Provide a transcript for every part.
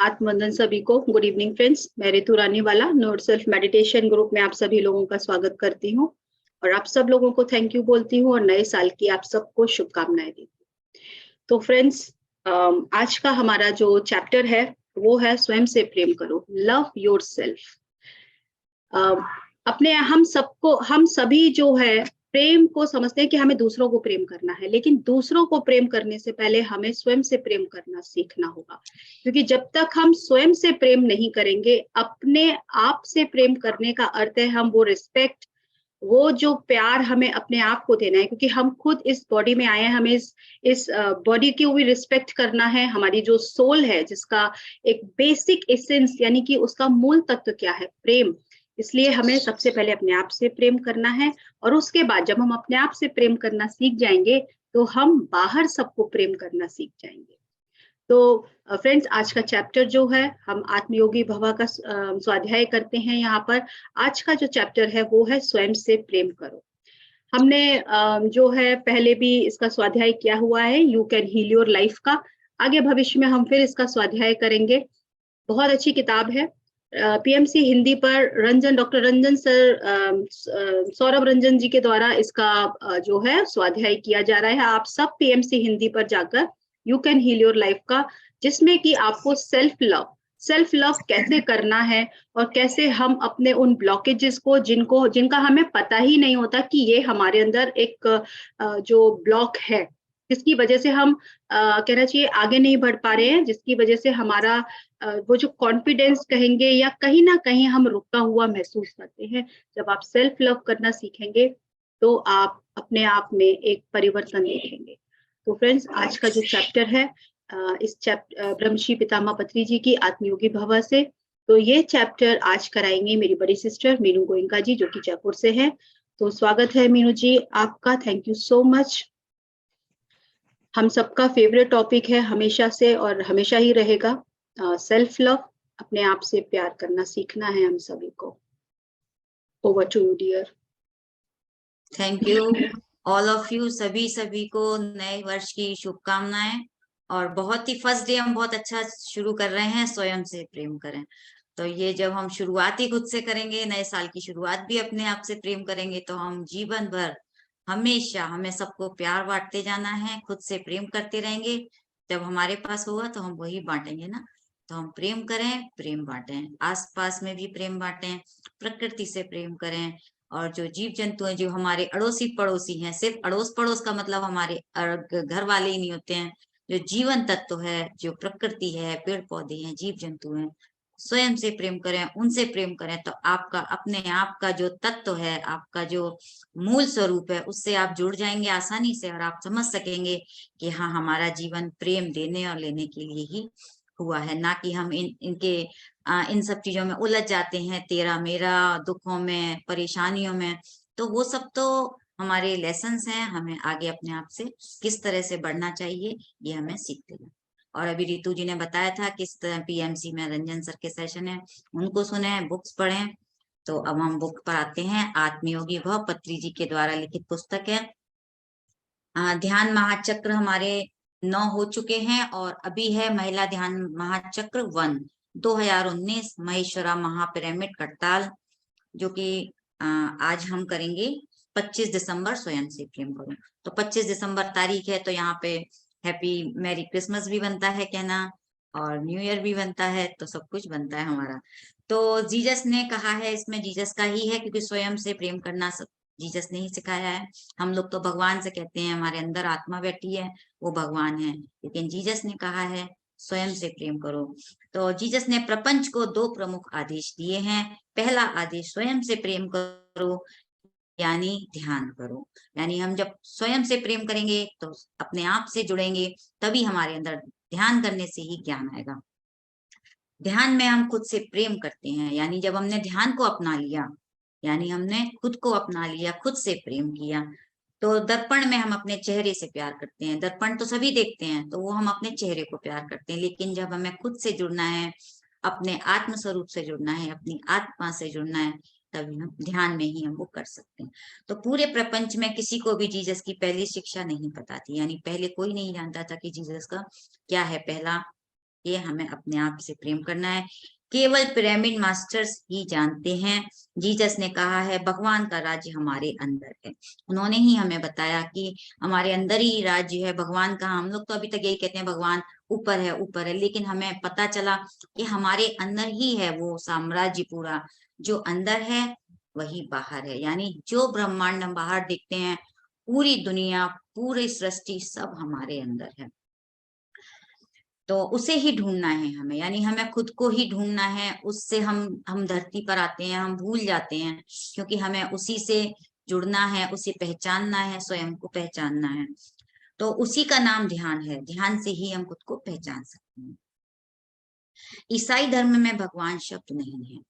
आत्मवंदन सभी को। Good evening friends, मैं Ritu Raniwala note self meditation group में आप सभी लोगों का स्वागत करती हूँ और आप सब लोगों को थैंक यू बोलती हूँ और नए साल की आप सबको शुभकामनाएं देती हूँ। तो फ्रेंड्स, आज का हमारा जो चैप्टर है वो है स्वयं से प्रेम करो, लव योर सेल्फ। अपने हम सभी जो है प्रेम को समझते हैं कि हमें दूसरों को प्रेम करना है, लेकिन दूसरों को प्रेम करने से पहले हमें स्वयं से प्रेम करना सीखना होगा। क्योंकि जब तक हम स्वयं से प्रेम नहीं करेंगे, अपने आप से प्रेम करने का अर्थ है हम वो रिस्पेक्ट, वो जो प्यार हमें अपने आप को देना है, क्योंकि हम खुद इस बॉडी में आए हैं, हमें इस बॉडी की भी रिस्पेक्ट करना है। हमारी जो सोल है, जिसका एक बेसिक एसेंस यानी कि उसका मूल तत्व क्या है, प्रेम। इसलिए हमें सबसे पहले अपने आप से प्रेम करना है और उसके बाद जब हम अपने आप से प्रेम करना सीख जाएंगे तो हम बाहर सबको प्रेम करना सीख जाएंगे। तो फ्रेंड्स, आज का चैप्टर जो है हम आत्मयोगी भवा का स्वाध्याय करते हैं। यहाँ पर आज का जो चैप्टर है वो है स्वयं से प्रेम करो। हमने जो है पहले भी इसका स्वाध्याय किया हुआ है, you can heal your life का। आगे भविष्य में हम फिर इसका स्वाध्याय करेंगे। बहुत अच्छी किताब है। पीएमसी हिंदी पर डॉक्टर रंजन सर, सौरभ रंजन जी के द्वारा इसका जो है स्वाध्याय किया जा रहा है। आप सब पीएमसी हिंदी पर जाकर you can heal your life का, जिसमें कि आपको सेल्फ लव कैसे करना है और कैसे हम अपने उन ब्लॉकेजेस को जिनका हमें पता ही नहीं होता कि ये हमारे अंदर एक जो ब्लॉक है, जिसकी वजह से हम कहना चाहिए आगे नहीं बढ़ पा रहे हैं, जिसकी वजह से हमारा वो जो कॉन्फिडेंस कहेंगे या कहीं ना कहीं हम रुका हुआ महसूस करते हैं। जब आप सेल्फ लव करना सीखेंगे तो आप अपने आप में एक परिवर्तन देखेंगे। तो फ्रेंड्स, आज का जो चैप्टर है इस चैप्टर ब्रह्मश्री पितामह पत्री जी की आत्मयोगी भवा से, तो ये चैप्टर आज कराएंगे मेरी बड़ी सिस्टर मीनू गोयनका जी, जो कि जयपुर से है। तो स्वागत है मीनू जी आपका, थैंक यू सो मच। हम सबका फेवरेट टॉपिक है हमेशा से और हमेशा ही रहेगा, सेल्फ लव। अपने आप से प्यार करना सीखना है हम सभी को। Over to you dear. Thank you all of you, सभी को नए वर्ष की शुभकामनाएं। और बहुत ही फर्स्ट डे हम बहुत अच्छा शुरू कर रहे हैं, स्वयं से प्रेम करें। तो ये जब हम शुरुआत ही खुद से करेंगे, नए साल की शुरुआत भी अपने आप से प्रेम करेंगे, तो हम जीवन भर हमेशा हमें सबको प्यार बांटते जाना है, खुद से प्रेम करते रहेंगे। जब हमारे पास होगा तो हम वही बांटेंगे ना। तो हम प्रेम करें, प्रेम बांटें, आस पास में भी प्रेम बांटें, प्रकृति से प्रेम करें। और जो जीव जंतु हैं, जो हमारे अड़ोसी पड़ोसी हैं, सिर्फ अड़ोस पड़ोस का मतलब हमारे घर वाले ही नहीं होते हैं। जो जीवन तत्व है, जो प्रकृति है, पेड़ पौधे हैं, जीव जंतु हैं, स्वयं से प्रेम करें, उनसे प्रेम करें, तो आपका अपने आप का जो तत्व है, आपका जो मूल स्वरूप है, उससे आप जुड़ जाएंगे आसानी से और आप समझ सकेंगे कि हाँ, हमारा जीवन प्रेम देने और लेने के लिए ही हुआ है, ना कि हम इन सब चीजों में उलझ जाते हैं, तेरा मेरा, दुखों में, परेशानियों में। तो वो सब तो हमारे लेसन्स हैं, हमें आगे अपने आप से किस तरह से बढ़ना चाहिए ये हमें सीखते हैं। और अभी रितु जी ने बताया था किस तरह पीएमसी में रंजन सर के सेशन है, उनको सुने, बुक्स पढ़ें। तो अब हम बुक पर आते हैं। आत्मयोगी भव पत्री जी के द्वारा लिखित पुस्तक है। ध्यान महाचक्र हमारे 9 हो चुके हैं और अभी है महिला ध्यान महाचक्र 1 2019 महेश्वरा महापिरामिड करताल, जो कि आज हम करेंगे 25 दिसंबर स्वयं से प्रेम करो। तो 25 दिसंबर तारीख है, तो यहाँ पे हैप्पी मैरी क्रिसमस भी बनता है कहना और न्यू ईयर भी बनता है, तो सब कुछ बनता है हमारा। तो जीसस ने कहा है, इसमें जीसस का ही है, क्योंकि स्वयं से प्रेम करना जीसस ने ही सिखाया है। हम लोग तो भगवान से कहते हैं, हमारे अंदर आत्मा बैठी है, वो भगवान है, लेकिन जीसस ने कहा है स्वयं से प्रेम करो। तो जीसस ने प्रपंच को 2 प्रमुख आदेश दिए हैं। पहला आदेश स्वयं से प्रेम करो, यानी ध्यान करो। यानी हम जब स्वयं से प्रेम करेंगे तो अपने आप से जुड़ेंगे, तभी हमारे अंदर ध्यान करने से ही ज्ञान आएगा। ध्यान में हम खुद से प्रेम करते हैं, यानी जब हमने ध्यान को अपना लिया, यानी हमने खुद को अपना लिया, खुद से प्रेम किया। तो दर्पण में हम अपने चेहरे से प्यार करते हैं, दर्पण तो सभी देखते हैं, तो वो हम अपने चेहरे को प्यार करते हैं। लेकिन जब हमें खुद से जुड़ना है, अपने आत्म स्वरूप से जुड़ना है, अपनी आत्मा से जुड़ना है, तभी हम ध्यान में ही हम वो कर सकते हैं। तो पूरे प्रपंच में किसी को भी जीसस की पहली शिक्षा नहीं पता थी, यानी पहले कोई नहीं जानता था कि जीसस का क्या है पहला ये हमें अपने आप से प्रेम करना है। केवल पिरामिड मास्टर्स ही जानते हैं। जीसस ने कहा है भगवान का राज्य हमारे अंदर है। उन्होंने ही हमें बताया कि हमारे अंदर ही राज्य है भगवान का। हम लोग तो अभी तक यही कहते हैं भगवान ऊपर है ऊपर है, लेकिन हमें पता चला कि हमारे अंदर ही है वो साम्राज्य पूरा। जो अंदर है वही बाहर है, यानी जो ब्रह्मांड हम बाहर देखते हैं, पूरी दुनिया पूरी सृष्टि सब हमारे अंदर है। तो उसे ही ढूंढना है हमें, यानी हमें खुद को ही ढूंढना है। उससे हम धरती पर आते हैं, हम भूल जाते हैं, क्योंकि हमें उसी से जुड़ना है, उसे पहचानना है, स्वयं को पहचानना है। तो उसी का नाम ध्यान है। ध्यान से ही हम खुद को पहचान सकते हैं। ईसाई धर्म में भगवान शब्द नहीं है,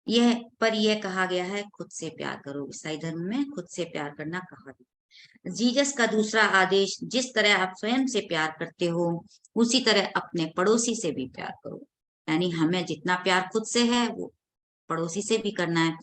यह कहा गया है खुद से प्यार करो। ईसाई धर्म में खुद से प्यार करना कहा गया। जीसस का दूसरा आदेश, जिस तरह आप स्वयं से प्यार करते हो उसी तरह अपने पड़ोसी से भी प्यार करो। यानी हमें जितना प्यार खुद से है वो पड़ोसी से भी करना है।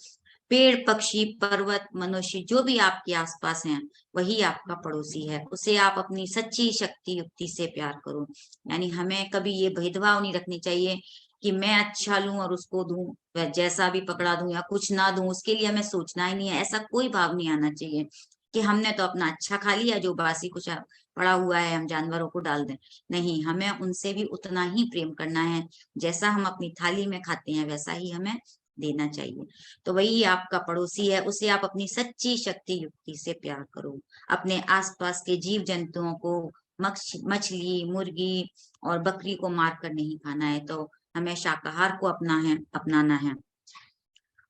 पेड़, पक्षी, पर्वत, मनुष्य जो भी आपके आसपास हैं वही आपका पड़ोसी है। उसे आप अपनी सच्ची शक्ति युक्ति से प्यार करो। यानी हमें कभी ये भेदभाव नहीं रखनी चाहिए कि मैं अच्छा लूं और उसको दूं, वह जैसा भी पकड़ा दूं या कुछ ना दूं, उसके लिए हमें सोचना ही नहीं है। ऐसा कोई भाव नहीं आना चाहिए कि हमने तो अपना अच्छा खा लिया, जो बासी कुछ पड़ा हुआ है हम जानवरों को डाल दें। नहीं, हमें उनसे भी उतना ही प्रेम करना है। जैसा हम अपनी थाली में खाते हैं वैसा ही हमें देना चाहिए। तो वही आपका पड़ोसी है, उसे आप अपनी सच्ची शक्ति युक्ति से प्यार करो। अपने आसपास के जीव जंतुओं को, मछली, मुर्गी और बकरी को मार कर नहीं खाना है, तो हमें शाकाहार को अपनाना है।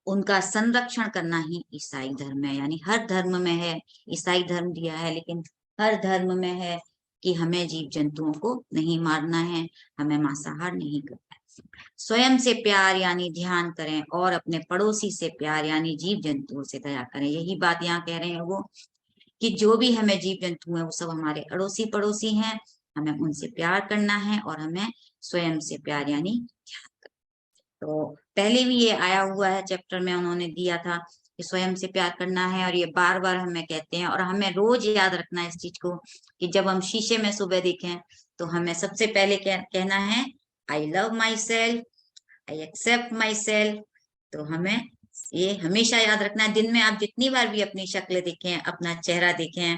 उनका संरक्षण करना ही ईसाई धर्म है। यानी हर धर्म में है, ईसाई धर्म दिया है, लेकिन हर धर्म में है कि हमें जीव जंतुओं को नहीं मारना है, हमें मांसाहार नहीं करना है। स्वयं से प्यार यानी ध्यान करें, और अपने पड़ोसी से प्यार यानी जीव जंतुओं से दया करें। यही बात यहाँ कह रहे हैं वो, कि जो भी हमें जीव जंतु है वो सब हमारे अड़ोसी पड़ोसी हैं। हमें उनसे प्यार करना है और हमें स्वयं से प्यार यानी ध्यान करना। तो पहले भी ये आया हुआ है चैप्टर में, उन्होंने दिया था कि स्वयं से प्यार करना है, और ये बार बार हमें कहते हैं। और हमें रोज याद रखना है इस चीज को कि जब हम शीशे में सुबह देखें तो हमें सबसे पहले कहना है I love myself, I accept myself. तो हमें ये हमेशा याद रखना है। दिन में आप जितनी बार भी अपनी शक्ल देखें, अपना चेहरा देखें,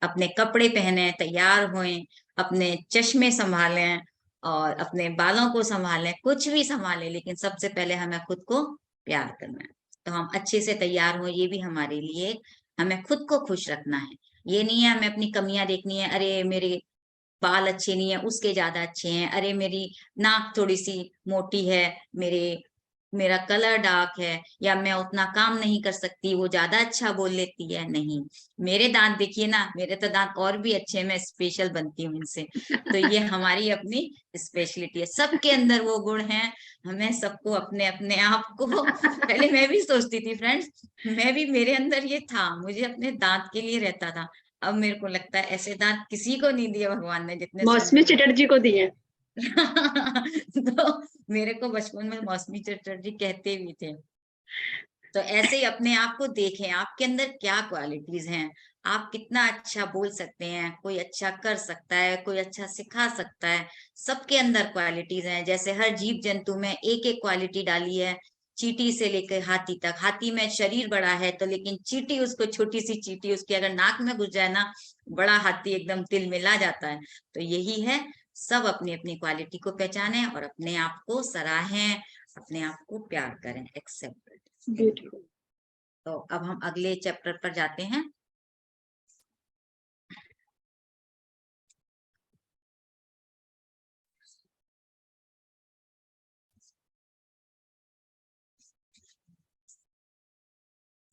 अपने कपड़े पहने, तैयार होएं, अपने चश्मे संभालें और अपने बालों को संभालें, कुछ भी संभालें, लेकिन सबसे पहले हमें खुद को प्यार करना है। तो हम अच्छे से तैयार हो, ये भी हमारे लिए, हमें खुद को खुश रखना है। ये नहीं है हमें अपनी कमियां देखनी है, अरे मेरे बाल अच्छे नहीं है उसके ज्यादा अच्छे हैं, अरे मेरी नाक थोड़ी सी मोटी है, मेरा कलर डार्क है, या मैं उतना काम नहीं कर सकती, वो ज्यादा अच्छा बोल लेती है। नहीं, मेरे दांत देखिए ना, मेरे तो दांत और भी अच्छे हैं, मैं स्पेशल बनती हूँ इनसे। तो ये हमारी अपनी स्पेशलिटी है, सबके अंदर वो गुण है। हमें सबको अपने अपने आप को पहले मैं भी सोचती थी फ्रेंड्स, मैं भी, मेरे अंदर ये था, मुझे अपने दांत के लिए रहता था। अब मेरे को लगता है ऐसे दांत किसी को नहीं दिए भगवान ने जितने मौसमी सुंदर चटर्जी को दिए। तो मेरे को बचपन में मौसमी चटर्जी कहते भी थे। तो ऐसे ही अपने आप को देखें, आपके अंदर क्या क्वालिटीज हैं, आप कितना अच्छा बोल सकते हैं, कोई अच्छा कर सकता है, कोई अच्छा सिखा सकता है। सबके अंदर क्वालिटीज हैं। जैसे हर जीव जंतु में एक एक क्वालिटी डाली है, चींटी से लेकर हाथी तक। हाथी में शरीर बड़ा है तो, लेकिन चींटी, उसको छोटी सी चींटी उसकी अगर नाक में घुस जाए ना, बड़ा हाथी एकदम तिल मिला जाता है। तो यही है, सब अपनी अपनी क्वालिटी को पहचानें और अपने आप को सराहें, अपने आप को प्यार करें, एक्सेप्ट करें। तो अब हम अगले चैप्टर पर जाते हैं।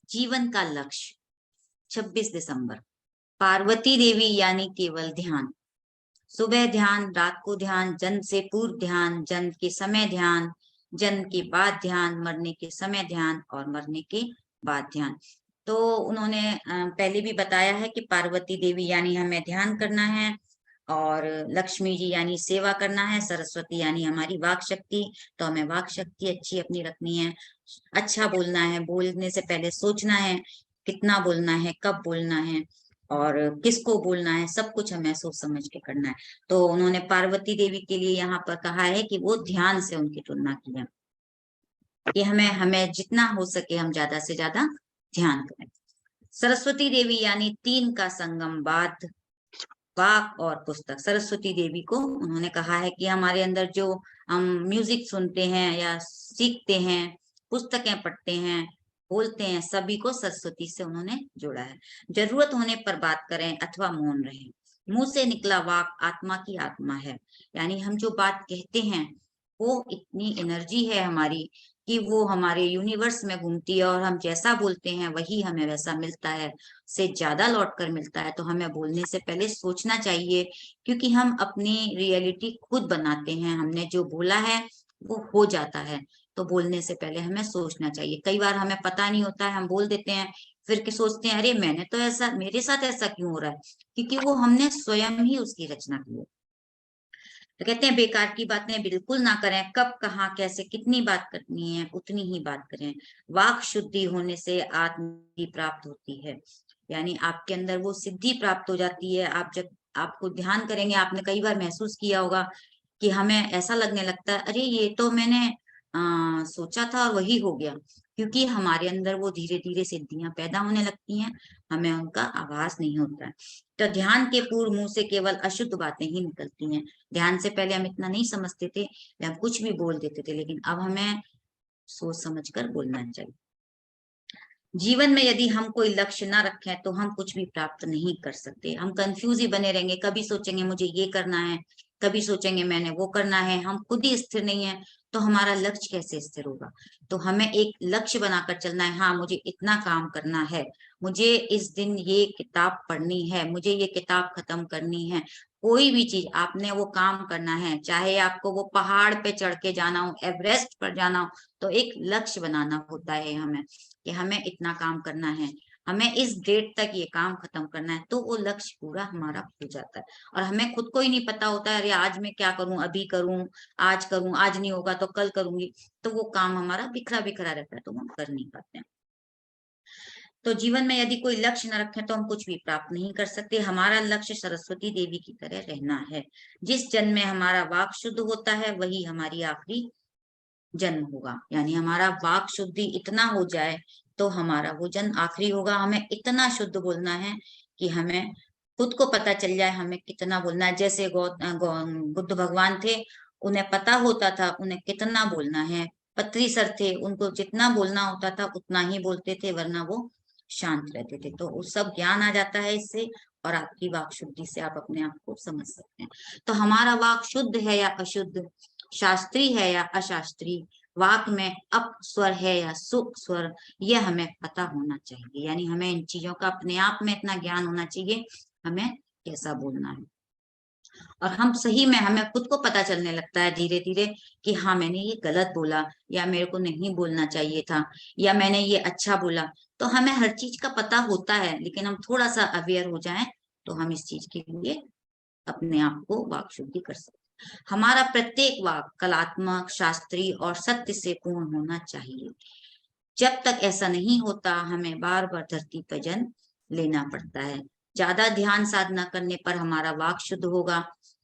जीवन का लक्ष्य, 26 दिसंबर। पार्वती देवी यानी केवल ध्यान। सुबह ध्यान, रात को ध्यान, जन्म से पूर्व ध्यान, जन्म के समय ध्यान, जन्म के बाद ध्यान, मरने के समय ध्यान और मरने के बाद ध्यान। तो उन्होंने पहले भी बताया है कि पार्वती देवी यानी हमें ध्यान करना है, और लक्ष्मी जी यानी सेवा करना है, सरस्वती यानी हमारी वाक शक्ति, तो हमें वाक शक्ति अच्छी अपनी रखनी है। अच्छा बोलना है, बोलने से पहले सोचना है कितना बोलना है, कब बोलना है, और किसको बोलना है, सब कुछ हमें सोच समझ के करना है। तो उन्होंने पार्वती देवी के लिए यहाँ पर कहा है कि वो ध्यान से उनकी तुलना की है, कि हमें जितना हो सके हम ज्यादा से ज्यादा ध्यान करें। सरस्वती देवी यानी 3 का संगम, वाक और पुस्तक। सरस्वती देवी को उन्होंने कहा है कि हमारे अंदर जो हम म्यूजिक सुनते हैं या सीखते हैं, पुस्तकें पढ़ते हैं, बोलते हैं, सभी को सरस्वती से उन्होंने जोड़ा है। जरूरत होने पर बात करें अथवा मौन रहें। मुंह से निकला वाक आत्मा की आत्मा है, यानी हम जो बात कहते हैं वो इतनी एनर्जी है हमारी कि वो हमारे यूनिवर्स में घूमती है, और हम जैसा बोलते हैं वही हमें वैसा मिलता है, से ज्यादा लौट कर मिलता है। तो हमें बोलने से पहले सोचना चाहिए, क्योंकि हम अपनी रियलिटी खुद बनाते हैं। हमने जो बोला है वो हो जाता है, तो बोलने से पहले हमें सोचना चाहिए। कई बार हमें पता नहीं होता है, हम बोल देते हैं, फिर के सोचते हैं अरे मैंने तो ऐसा, मेरे साथ ऐसा क्यों हो रहा है, क्योंकि वो हमने स्वयं ही उसकी रचना की है। तो कहते हैं बेकार की बातें बिल्कुल ना करें। कब, कहाँ, कैसे, कितनी बात करनी है उतनी ही बात करें। वाक शुद्धि होने से आत्म प्राप्त होती है, यानी आपके अंदर वो सिद्धि प्राप्त हो जाती है। आप जब आपको ध्यान करेंगे, आपने कई बार महसूस किया होगा कि हमें ऐसा लगने लगता है अरे ये तो मैंने सोचा था और वही हो गया, क्योंकि हमारे अंदर वो धीरे धीरे सिद्धियां पैदा होने लगती हैं, हमें उनका आभास नहीं होता है। तो ध्यान के पूर्व मुंह से केवल अशुद्ध बातें ही निकलती हैं। ध्यान से पहले हम इतना नहीं समझते थे, हम कुछ भी बोल देते थे, लेकिन अब हमें सोच समझ कर बोलना चाहिए। जीवन में यदि हम कोई लक्ष्य ना रखें तो हम कुछ भी प्राप्त नहीं कर सकते। हम कंफ्यूज ही बने रहेंगे, कभी सोचेंगे मुझे ये करना है, कभी सोचेंगे मैंने वो करना है। हम खुद ही स्थिर नहीं है तो हमारा लक्ष्य कैसे स्थिर होगा। तो हमें एक लक्ष्य बनाकर चलना है। हाँ, मुझे इतना काम करना है, मुझे इस दिन ये किताब पढ़नी है, मुझे ये किताब खत्म करनी है। कोई भी चीज आपने वो काम करना है, चाहे आपको वो पहाड़ पे चढ़ के जाना हो, एवरेस्ट पर जाना हो, तो एक लक्ष्य बनाना होता है हमें कि हमें इतना काम करना है, हमें इस डेट तक ये काम खत्म करना है। तो वो लक्ष्य पूरा हमारा हो जाता है, और हमें खुद को ही नहीं पता होता है अरे आज मैं क्या करूं, अभी करूं, आज करूं, आज नहीं होगा तो कल करूंगी। तो वो काम हमारा बिखरा बिखरा रहता है, तो हम कर नहीं पाते हैं। तो जीवन में यदि कोई लक्ष्य न रखें तो हम कुछ भी प्राप्त नहीं कर सकते। हमारा लक्ष्य सरस्वती देवी की तरह रहना है। जिस जन्म में हमारा वाक शुद्ध होता है वही हमारी आखिरी जन्म होगा, यानी हमारा वाक शुद्धि इतना हो जाए तो हमारा वो जन्म आखिरी होगा। हमें इतना शुद्ध बोलना है कि हमें खुद को पता चल जाए हमें कितना बोलना है। जैसे बुद्ध भगवान थे, उन्हें पता होता था उन्हें कितना बोलना है। पत्री सर थे, उनको जितना बोलना होता था उतना ही बोलते थे, वरना वो शांत रहते थे। तो वो सब ज्ञान आ जाता है इससे, और आपकी वाक शुद्धि से आप अपने आप को समझ सकते हैं। तो हमारा वाक शुद्ध है या अशुद्ध, शास्त्रीय है या अशास्त्रीय, वाक में अप स्वर है या सुप स्वर, यह हमें पता होना चाहिए। यानी हमें इन चीजों का अपने आप में इतना ज्ञान होना चाहिए, हमें कैसा बोलना है। और हम सही में, हमें खुद को पता चलने लगता है धीरे धीरे कि हाँ मैंने ये गलत बोला, या मेरे को नहीं बोलना चाहिए था, या मैंने ये अच्छा बोला। तो हमें हर चीज का पता होता है, लेकिन हम थोड़ा सा अवेयर हो जाएं तो हम इस चीज के लिए अपने आप को वाक शुद्धि कर सकते। हमारा प्रत्येक वाक कलात्मक, शास्त्रीय और सत्य से पूर्ण होना चाहिए। जब तक ऐसा नहीं होता हमें बार बार धरती पर जन्म लेना पड़ता है। ज्यादा ध्यान साधना करने पर हमारा वाक शुद्ध होगा।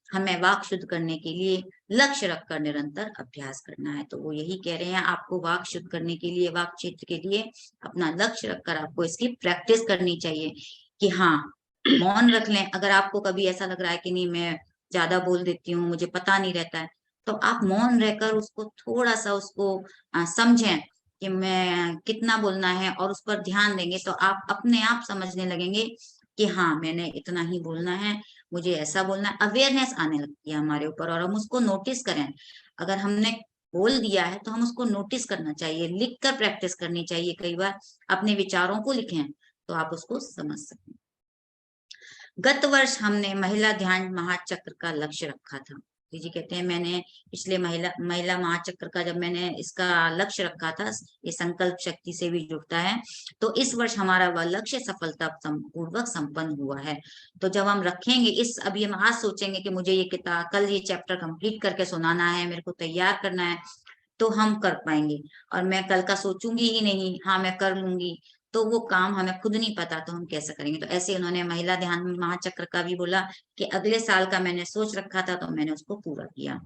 हमें वाक शुद्ध करने के लिए लक्ष्य रखकर निरंतर अभ्यास करना है। तो वो यही कह रहे हैं, आपको वाक शुद्ध करने के लिए, वाक क्षेत्र के लिए अपना लक्ष्य रखकर आपको इसकी प्रैक्टिस करनी चाहिए कि हाँ मौन रख लें। अगर आपको कभी ऐसा लग रहा है कि नहीं मैं ज्यादा बोल देती हूँ, मुझे पता नहीं रहता है, तो आप मौन रहकर उसको थोड़ा सा उसको समझें कि मैं कितना बोलना है, और उस पर ध्यान देंगे तो आप अपने आप समझने लगेंगे कि हाँ मैंने इतना ही बोलना है, मुझे ऐसा बोलना है। अवेयरनेस आने लगती है हमारे ऊपर, और हम उसको नोटिस करें। अगर हमने बोल दिया है तो हम उसको नोटिस करना चाहिए, लिख कर प्रैक्टिस करनी चाहिए। कई बार अपने विचारों को लिखें तो आप उसको समझ सकते हैं। गत वर्ष हमने महिला ध्यान महाचक्र का लक्ष्य रखा था। जी कहते हैं मैंने पिछले महिला महाचक्र का जब मैंने इसका लक्ष्य रखा था, ये संकल्प शक्ति से भी जुड़ता है, तो इस वर्ष हमारा वह लक्ष्य सफलता पूर्वक संपन्न हुआ है। तो जब हम रखेंगे अभी हम आज सोचेंगे कि मुझे ये किताब कल ये चैप्टर कंप्लीट करके सुनाना है, मेरे को तैयार करना है, तो हम कर पाएंगे। और मैं कल का सोचूंगी ही नहीं हाँ मैं कर लूंगी, तो वो काम हमें खुद नहीं पता तो हम कैसे करेंगे। तो ऐसे उन्होंने महिला ध्यान महाचक्र का भी बोला कि अगले साल का मैंने सोच रखा था तो मैंने उसको पूरा किया।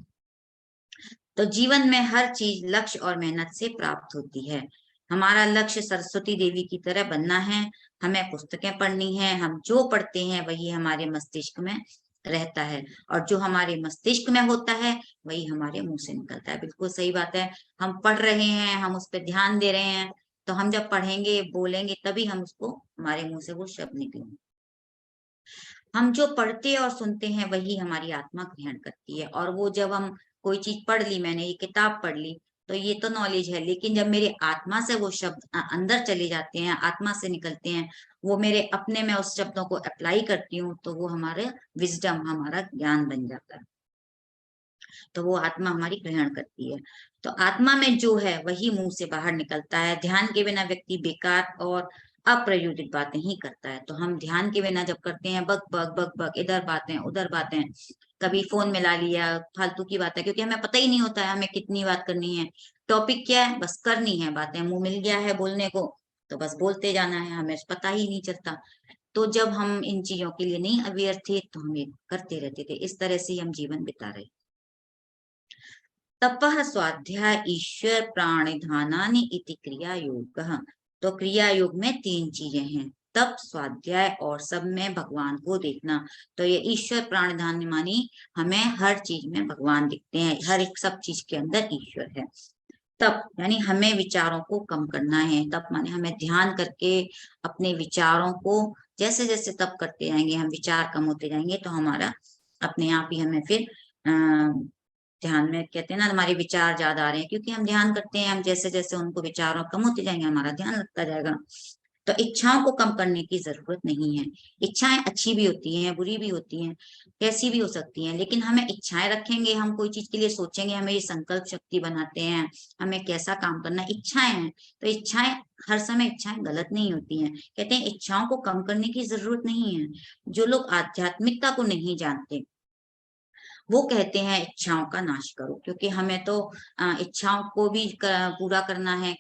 तो जीवन में हर चीज लक्ष्य और मेहनत से प्राप्त होती है। हमारा लक्ष्य सरस्वती देवी की तरह बनना है। हमें पुस्तकें पढ़नी है, हम जो पढ़ते हैं वही हमारे मस्तिष्क में रहता है, और जो हमारे मस्तिष्क में होता है वही हमारे मुंह से निकलता है। बिल्कुल सही बात है। हम पढ़ रहे हैं, हम उस पर ध्यान दे रहे हैं, तो हम जब पढ़ेंगे बोलेंगे तभी हम उसको, हमारे मुंह से वो शब्द निकलेंगे। हम जो पढ़ते और सुनते हैं वही हमारी आत्मा ग्रहण करती है। और वो जब हम कोई चीज पढ़ ली, मैंने ये किताब पढ़ ली, तो ये तो नॉलेज है, लेकिन जब मेरे आत्मा से वो शब्द अंदर चले जाते हैं, आत्मा से निकलते हैं, वो मेरे अपने में उस शब्दों को अप्लाई करती हूँ, तो वो हमारे विजडम, हमारा ज्ञान बन जाता है। तो वो आत्मा हमारी ग्रहण करती है। तो आत्मा में जो है वही मुंह से बाहर निकलता है। ध्यान के बिना व्यक्ति बेकार और अप्रयोजित बातें ही करता है। तो हम ध्यान के बिना जब करते हैं, बक बक बक बक, इधर बातें उधर बातें, कभी फोन मिला लिया, फालतू की बात है, क्योंकि हमें पता ही नहीं होता है हमें कितनी बात करनी है। टॉपिक क्या है, बस करनी है बातें, मुंह मिल गया है बोलने को तो बस बोलते जाना है, हमें पता ही नहीं चलता। तो जब हम इन चीजों के लिए नहीं अवेयर थे तो हम ये करते रहते थे, इस तरह से ही हम जीवन बिता रहे। तपः स्वाध्याय ईश्वर प्राणिधानानि इति क्रिया योग। तो क्रिया योग में 3 चीजें हैं, तप, स्वाध्याय और सब में भगवान को देखना। तो ये ईश्वर प्राणिधान मानी हमें हर चीज में भगवान दिखते हैं, हर एक सब चीज के अंदर ईश्वर है। तप यानी हमें विचारों को कम करना है। तप माने हमें ध्यान करके अपने विचारों को, जैसे जैसे तप करते जाएंगे हम विचार कम होते जाएंगे, तो हमारा अपने आप ही हमें फिर ध्यान में, कहते हैं ना, हमारे विचार ज्यादा आ रहे हैं, क्योंकि हम ध्यान करते हैं, हम जैसे जैसे उनको विचारों कम होते जाएंगे हमारा ध्यान लगता जाएगा। तो इच्छाओं को कम करने की जरूरत नहीं है। इच्छाएं अच्छी भी होती हैं, बुरी भी होती हैं, कैसी भी हो सकती हैं, लेकिन हमें इच्छाएं रखेंगे, हम कोई चीज के लिए सोचेंगे, हमें ये संकल्प शक्ति बनाते हैं, हमें कैसा काम करना है, इच्छाएं हैं। तो इच्छाएं, हर समय इच्छाएं गलत नहीं होती हैं। कहते हैं इच्छाओं को कम करने की जरूरत नहीं है। जो लोग आध्यात्मिकता को नहीं जानते वो कहते हैं इच्छाओं का नाश करो, क्योंकि हमें तो इच्छाओं को भी पूरा करना है,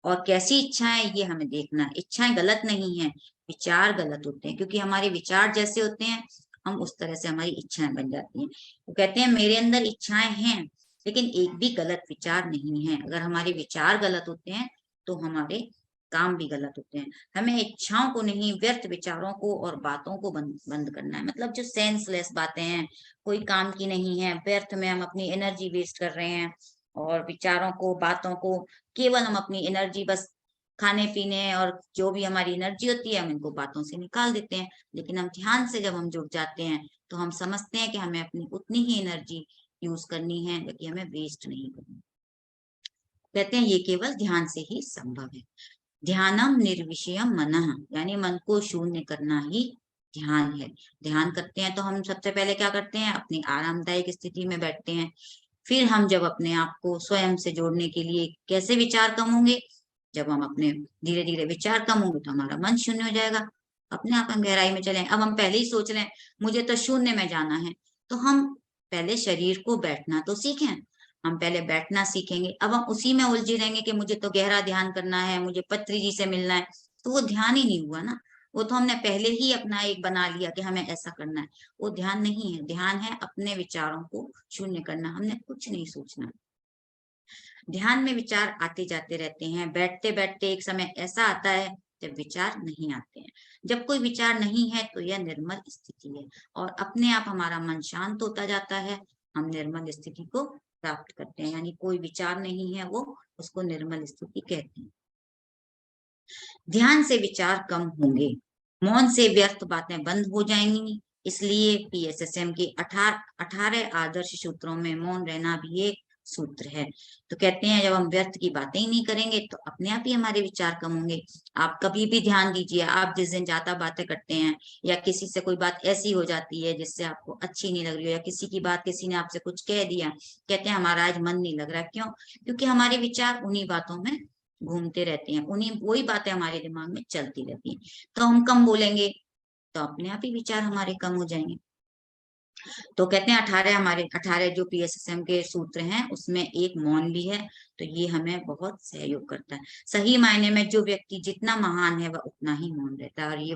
और कैसी इच्छाएं ये हमें देखना है। इच्छाएं गलत नहीं है, विचार गलत होते हैं, क्योंकि हमारे विचार जैसे होते हैं हम उस तरह से हमारी इच्छाएं बन जाती हैं। वो कहते हैं मेरे अंदर इच्छाएं हैं लेकिन एक भी गलत विचार नहीं है। अगर हमारे विचार गलत होते हैं तो हमारे काम भी गलत होते हैं। हमें इच्छाओं को नहीं, व्यर्थ विचारों को और बातों को बंद करना है। मतलब जो सेंसलेस बातें हैं, कोई काम की नहीं है, व्यर्थ में हम अपनी एनर्जी वेस्ट कर रहे हैं, और विचारों को, बातों को, केवल हम अपनी एनर्जी बस खाने पीने और जो भी हमारी एनर्जी होती है हम इनको बातों से निकाल देते हैं। लेकिन हम ध्यान से जब हम जुड़ जाते हैं तो हम समझते हैं कि हमें अपनी उतनी ही एनर्जी यूज करनी है, लेकिन हमें वेस्ट नहीं करनी। कहते हैं ये केवल ध्यान से ही संभव है। ध्यानम निर्विषयम मनः, यानी मन को शून्य करना ही ध्यान है। ध्यान करते हैं तो हम सबसे पहले क्या करते हैं, अपनी आरामदायक स्थिति में बैठते हैं। फिर हम जब अपने आप को स्वयं से जोड़ने के लिए, कैसे विचार कम होंगे, जब हम अपने धीरे धीरे विचार कम होंगे तो हमारा मन शून्य हो जाएगा, अपने आप हम गहराई में चले। अब हम पहले ही सोच रहे हैं मुझे तो शून्य में जाना है, तो हम पहले शरीर को बैठना तो सीखें। हम पहले बैठना सीखेंगे, अब हम उसी में उलझे रहेंगे कि मुझे तो गहरा ध्यान करना है, मुझे पत्री जी से मिलना है, तो वो ध्यान ही नहीं हुआ ना। वो तो हमने पहले ही अपना एक बना लिया कि हमें ऐसा करना है, वो ध्यान नहीं है। ध्यान है अपने विचारों को शून्य करना, हमने कुछ नहीं सोचना। ध्यान में विचार आते जाते रहते हैं, बैठते बैठते एक समय ऐसा आता है जब विचार नहीं आते हैं। जब कोई विचार नहीं है तो यह निर्मल स्थिति है, और अपने आप हमारा मन शांत होता जाता है, हम निर्मल स्थिति को प्राप्त करते हैं। यानी कोई विचार नहीं है, वो उसको निर्मल स्थिति कहते हैं। ध्यान से विचार कम होंगे, मौन से व्यर्थ बातें बंद हो जाएंगी। इसलिए PSSM के 18 आदर्श सूत्रों में मौन रहना भी एक सूत्र है। तो कहते हैं जब हम व्यर्थ की बातें ही नहीं करेंगे तो अपने आप ही हमारे विचार कम होंगे। आप कभी भी ध्यान दीजिए, आप जिस दिन ज्यादा बातें करते हैं, या किसी से कोई बात ऐसी हो जाती है जिससे आपको अच्छी नहीं लग रही हो, या किसी की बात, किसी ने आपसे कुछ कह दिया, कहते हैं हमारा आज मन नहीं लग रहा। क्यों? क्योंकि हमारे विचार उन्हीं बातों में घूमते रहते हैं, उन्हीं वही बातें हमारे दिमाग में चलती रहती हैं। तो हम कम बोलेंगे तो अपने आप ही विचार हमारे कम हो जाएंगे। तो कहते हैं 18 जो PSSM के सूत्र हैं उसमें एक मौन भी है। तो ये हमें बहुत सहयोग करता है। सही मायने में जो व्यक्ति जितना महान है वह उतना ही मौन रहता है। और ये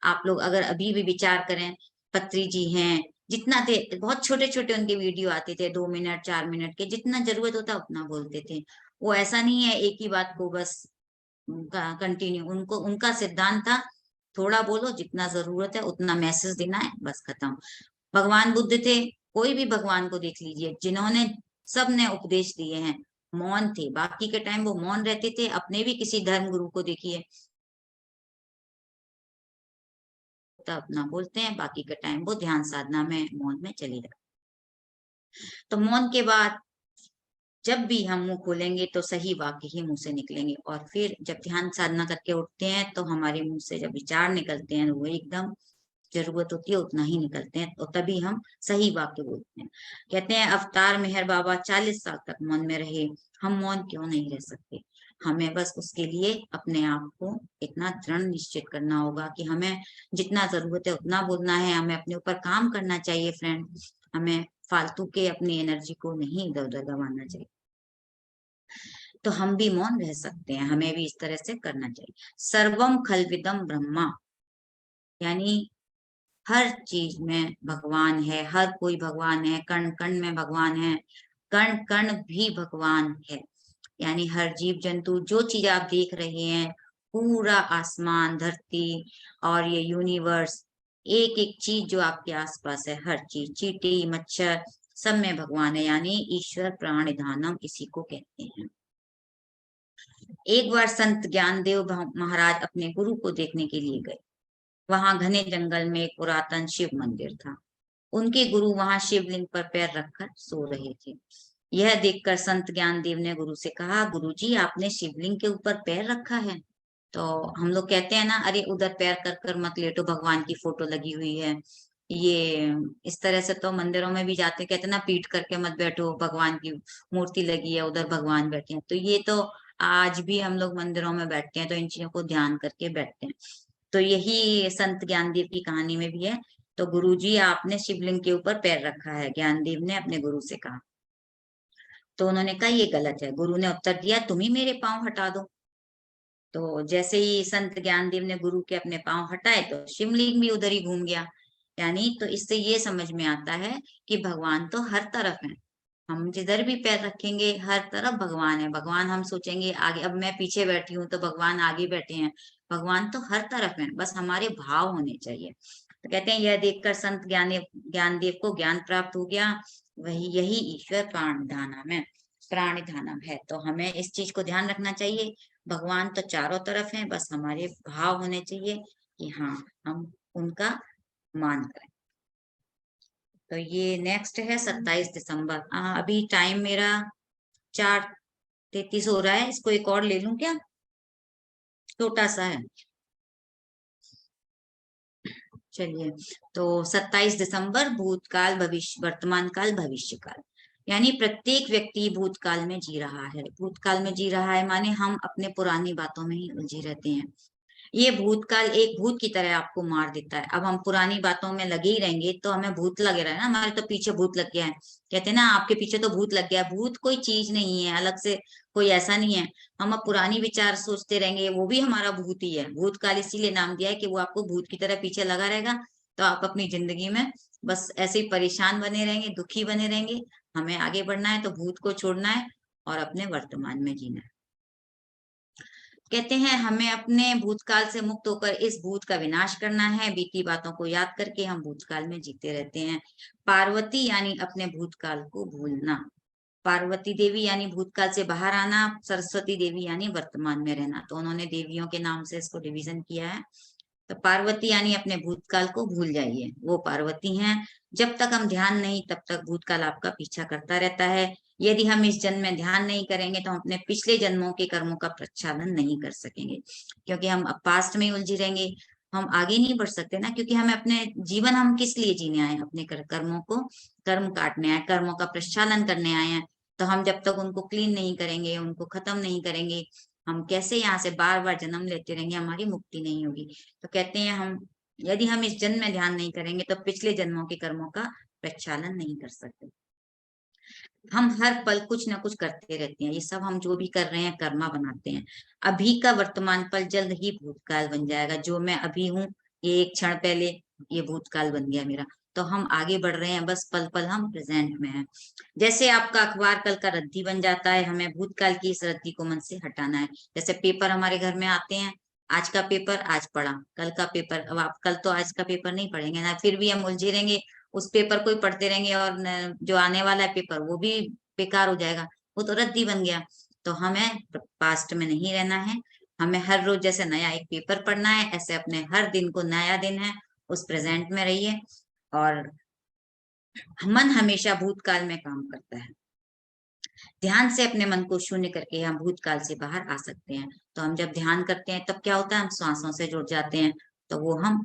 आप लोग अगर अभी भी विचार करें, पत्री जी हैं, जितना थे, बहुत छोटे छोटे उनके वीडियो आते थे, 2 मिनट 4 मिनट के, जितना जरूरत होता उतना बोलते थे। वो ऐसा नहीं है एक ही बात को बस कंटिन्यू, उनका सिद्धांत था थोड़ा बोलो, जितना जरूरत है उतना मैसेज देना है, बस खत्म। भगवान बुद्ध थे, कोई भी भगवान को देख लीजिए, जिन्होंने सब ने उपदेश दिए हैं, मौन थे। बाकी के टाइम वो मौन रहते थे। अपने भी किसी धर्म गुरु को देखिए, तो अपना बोलते हैं, बाकी के टाइम वो ध्यान साधना में मौन में चले जाते। तो मौन के बाद जब भी हम मुंह खोलेंगे तो सही वाक्य ही मुंह से निकलेंगे। और फिर जब ध्यान साधना करके उठते हैं तो हमारे मुंह से जब विचार निकलते हैं वो एकदम जरूरत होती है उतना ही निकलते हैं, तो तभी हम सही वाक्य बोलते हैं। कहते हैं अवतार मेहर बाबा 40 साल तक मौन में रहे, हम मौन क्यों नहीं रह सकते? हमें बस उसके लिए अपने आप को इतना दृढ़ निश्चित करना होगा कि हमें जितना जरूरत है उतना बोलना है। हमें अपने ऊपर काम करना चाहिए फ्रेंड। हमें फालतू के अपनी एनर्जी को नहीं इधर उधर गंवाना चाहिए। तो हम भी मौन रह सकते हैं, हमें भी इस तरह से करना चाहिए। सर्वम खलविदम ब्रह्मा, यानी हर चीज में भगवान है, हर कोई भगवान है, कण कण में भगवान है, कण कण भी भगवान है। यानी हर जीव जंतु, जो चीज आप देख रहे हैं, पूरा आसमान, धरती और ये यूनिवर्स, एक एक चीज जो आपके आसपास है, हर चीज, चींटी मच्छर, सब में भगवान है। यानी ईश्वर प्राणिधानम इसी को कहते हैं। एक बार संत ज्ञानदेव महाराज अपने गुरु को देखने के लिए गए। वहां घने जंगल में एक पुरातन शिव मंदिर था। उनके गुरु वहां शिवलिंग पर पैर रखकर सो रहे थे। यह देखकर संत ज्ञानदेव ने गुरु से कहा, गुरुजी आपने शिवलिंग के ऊपर पैर रखा है। तो हम लोग कहते हैं ना, अरे उधर पैर कर कर मत लेटो, भगवान की फोटो लगी हुई है। ये इस तरह से तो मंदिरों में भी जाते, कहते हैं ना, पीठ करके मत बैठो, भगवान की मूर्ति लगी है, उधर भगवान बैठे हैं। तो ये तो आज भी हम लोग मंदिरों में बैठते हैं तो इन चीजों को ध्यान करके बैठते हैं। तो यही संत ज्ञानदेव की कहानी में भी है। तो गुरुजी आपने शिवलिंग के ऊपर पैर रखा है, ज्ञानदेव ने अपने गुरु से कहा। तो उन्होंने कहा ये गलत है। गुरु ने उत्तर दिया, तुम ही मेरे पांव हटा दो। तो जैसे ही संत ज्ञानदेव ने गुरु के अपने पांव हटाए तो शिवलिंग भी उधर ही घूम गया। यानी तो इससे ये समझ में आता है कि भगवान तो हर तरफ है। हम जिधर भी पैर रखेंगे हर तरफ भगवान है। भगवान, हम सोचेंगे आगे, अब मैं पीछे बैठी हूँ तो भगवान आगे बैठे हैं, भगवान तो हर तरफ है, बस हमारे भाव होने चाहिए। तो कहते हैं यह देखकर संत ज्ञानदेव को ज्ञान प्राप्त हो गया। वही यही ईश्वर प्राणिधानम है। तो हमें इस चीज को ध्यान रखना चाहिए, भगवान तो चारों तरफ है, बस हमारे भाव होने चाहिए कि हाँ, हम उनका मान करें। तो ये नेक्स्ट है 27 दिसंबर। अभी टाइम मेरा 4:33 हो रहा है, इसको एक और ले लूं क्या? छोटा सा है, चलिए। तो 27 दिसंबर, भूतकाल भविष्य, वर्तमान काल भविष्य काल। यानी प्रत्येक व्यक्ति भूतकाल में जी रहा है। भूतकाल में जी रहा है माने हम अपने पुरानी बातों में ही उलझे रहते हैं। ये भूतकाल एक भूत की तरह आपको मार देता है। अब हम पुरानी बातों में लगे ही रहेंगे तो हमें भूत लगे रहा है ना, हमारे तो पीछे भूत लग गया है। कहते हैं ना, आपके पीछे तो भूत लग गया है। भूत कोई चीज नहीं है अलग से, कोई ऐसा नहीं है। हम अब पुरानी विचार सोचते रहेंगे, वो भी हमारा भूत ही है। भूतकाल इसीलिए नाम दिया है कि वो आपको भूत की तरह पीछे लगा रहेगा। तो आप अपनी जिंदगी में बस ऐसे ही परेशान बने रहेंगे, दुखी बने रहेंगे। हमें आगे बढ़ना है तो भूत को छोड़ना है और अपने वर्तमान में जीना है। कहते हैं हमें अपने भूतकाल से मुक्त होकर इस भूत का विनाश करना है। बीती बातों को याद करके हम भूतकाल में जीते रहते हैं। पार्वती यानी अपने भूतकाल को भूलना। पार्वती देवी यानी भूतकाल से बाहर आना, सरस्वती देवी यानी वर्तमान में रहना। तो उन्होंने देवियों के नाम से इसको डिवीजन किया है। तो पार्वती यानी अपने भूतकाल को भूल जाइए, वो पार्वती हैं। जब तक हम ध्यान नहीं, तब तक भूतकाल आपका पीछा करता रहता है। यदि हम इस जन्म में ध्यान नहीं करेंगे तो हम अपने पिछले जन्मों के कर्मों का प्रक्षालन नहीं कर सकेंगे, क्योंकि हम अब पास्ट में ही उलझे रहेंगे। हम आगे नहीं बढ़ सकते ना, क्योंकि हमें अपने जीवन हम किस लिए जीने आए? अपने कर्मों को, कर्म काटने आए, कर्मों का प्रक्षालन करने आए हैं। तो हम जब तक उनको क्लीन नहीं करेंगे, उनको खत्म नहीं करेंगे, हम कैसे यहाँ से बार बार जन्म लेते रहेंगे, हमारी मुक्ति नहीं होगी। तो कहते हैं हम यदि हम इस जन्म में ध्यान नहीं करेंगे तो पिछले जन्मों के कर्मों का प्रक्षालन नहीं कर सकते। हम हर पल कुछ ना कुछ करते रहते हैं, ये सब हम जो भी कर रहे हैं कर्मा बनाते हैं। अभी का वर्तमान पल जल्द ही भूतकाल बन जाएगा। जो मैं अभी हूँ, ये एक क्षण पहले ये भूतकाल बन गया मेरा। तो हम आगे बढ़ रहे हैं, बस पल पल हम प्रेजेंट में हैं। जैसे आपका अखबार कल का रद्दी बन जाता है, हमें भूतकाल की इस रद्दी को मन से हटाना है। जैसे पेपर हमारे घर में आते हैं, आज का पेपर आज पढ़ा, कल का पेपर, अब आप कल तो आज का पेपर नहीं पढ़ेंगे ना, फिर भी हम उलझे रहेंगे उस पेपर को ही पढ़ते रहेंगे, और जो आने वाला है पेपर वो भी बेकार हो जाएगा, वो तो रद्दी बन गया। तो हमें पास्ट में नहीं रहना है, हमें हर रोज जैसे नया एक पेपर पढ़ना है, ऐसे अपने हर दिन को नया दिन है, उस प्रेजेंट में रहिए। और मन हमेशा भूतकाल में काम करता है। ध्यान से अपने मन को शून्य करके हम भूतकाल से बाहर आ सकते हैं। तो हम जब ध्यान करते हैं तब क्या होता है, हम श्वासों से जुड़ जाते हैं। तो वो हम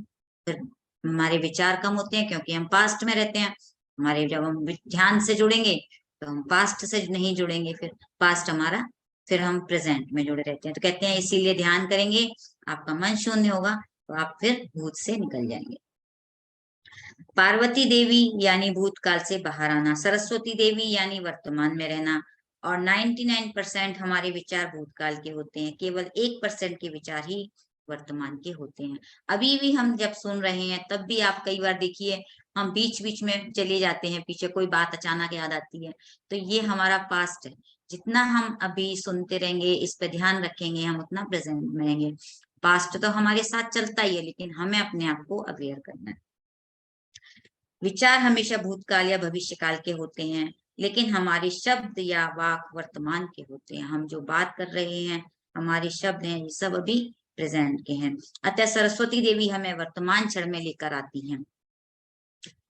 फिर हमारे विचार कम होते हैं, क्योंकि हम पास्ट में रहते हैं। हमारे जब हम ध्यान से जुड़ेंगे तो हम पास्ट से नहीं जुड़ेंगे, फिर पास्ट हमारा, फिर हम प्रेजेंट में जुड़े रहते हैं। तो कहते हैं इसीलिए ध्यान करेंगे, आपका मन शून्य होगा तो आप फिर भूत से निकल जाएंगे। पार्वती देवी यानी भूतकाल से बाहर आना, सरस्वती देवी यानी वर्तमान में रहना। और 99% हमारे विचार भूतकाल के होते हैं, केवल 1% के विचार ही वर्तमान के होते हैं। अभी भी हम जब सुन रहे हैं तब भी आप कई बार देखिए, हम बीच बीच में चले जाते हैं, पीछे कोई बात अचानक याद आती है, तो ये हमारा पास्ट है। जितना हम अभी सुनते रहेंगे, इस पे ध्यान रखेंगे, हम उतना प्रेजेंट में रहेंगे। पास्ट तो हमारे साथ चलता ही है, लेकिन हमें अपने आप को अवेयर करना है। विचार हमेशा भूतकाल या भविष्य काल के होते हैं, लेकिन हमारे शब्द या वाक वर्तमान के होते हैं। हम जो बात कर रहे हैं, हमारे शब्द हैं, ये सब अभी प्रेजेंट के हैं। अतः सरस्वती देवी हमें वर्तमान क्षण में लेकर आती हैं।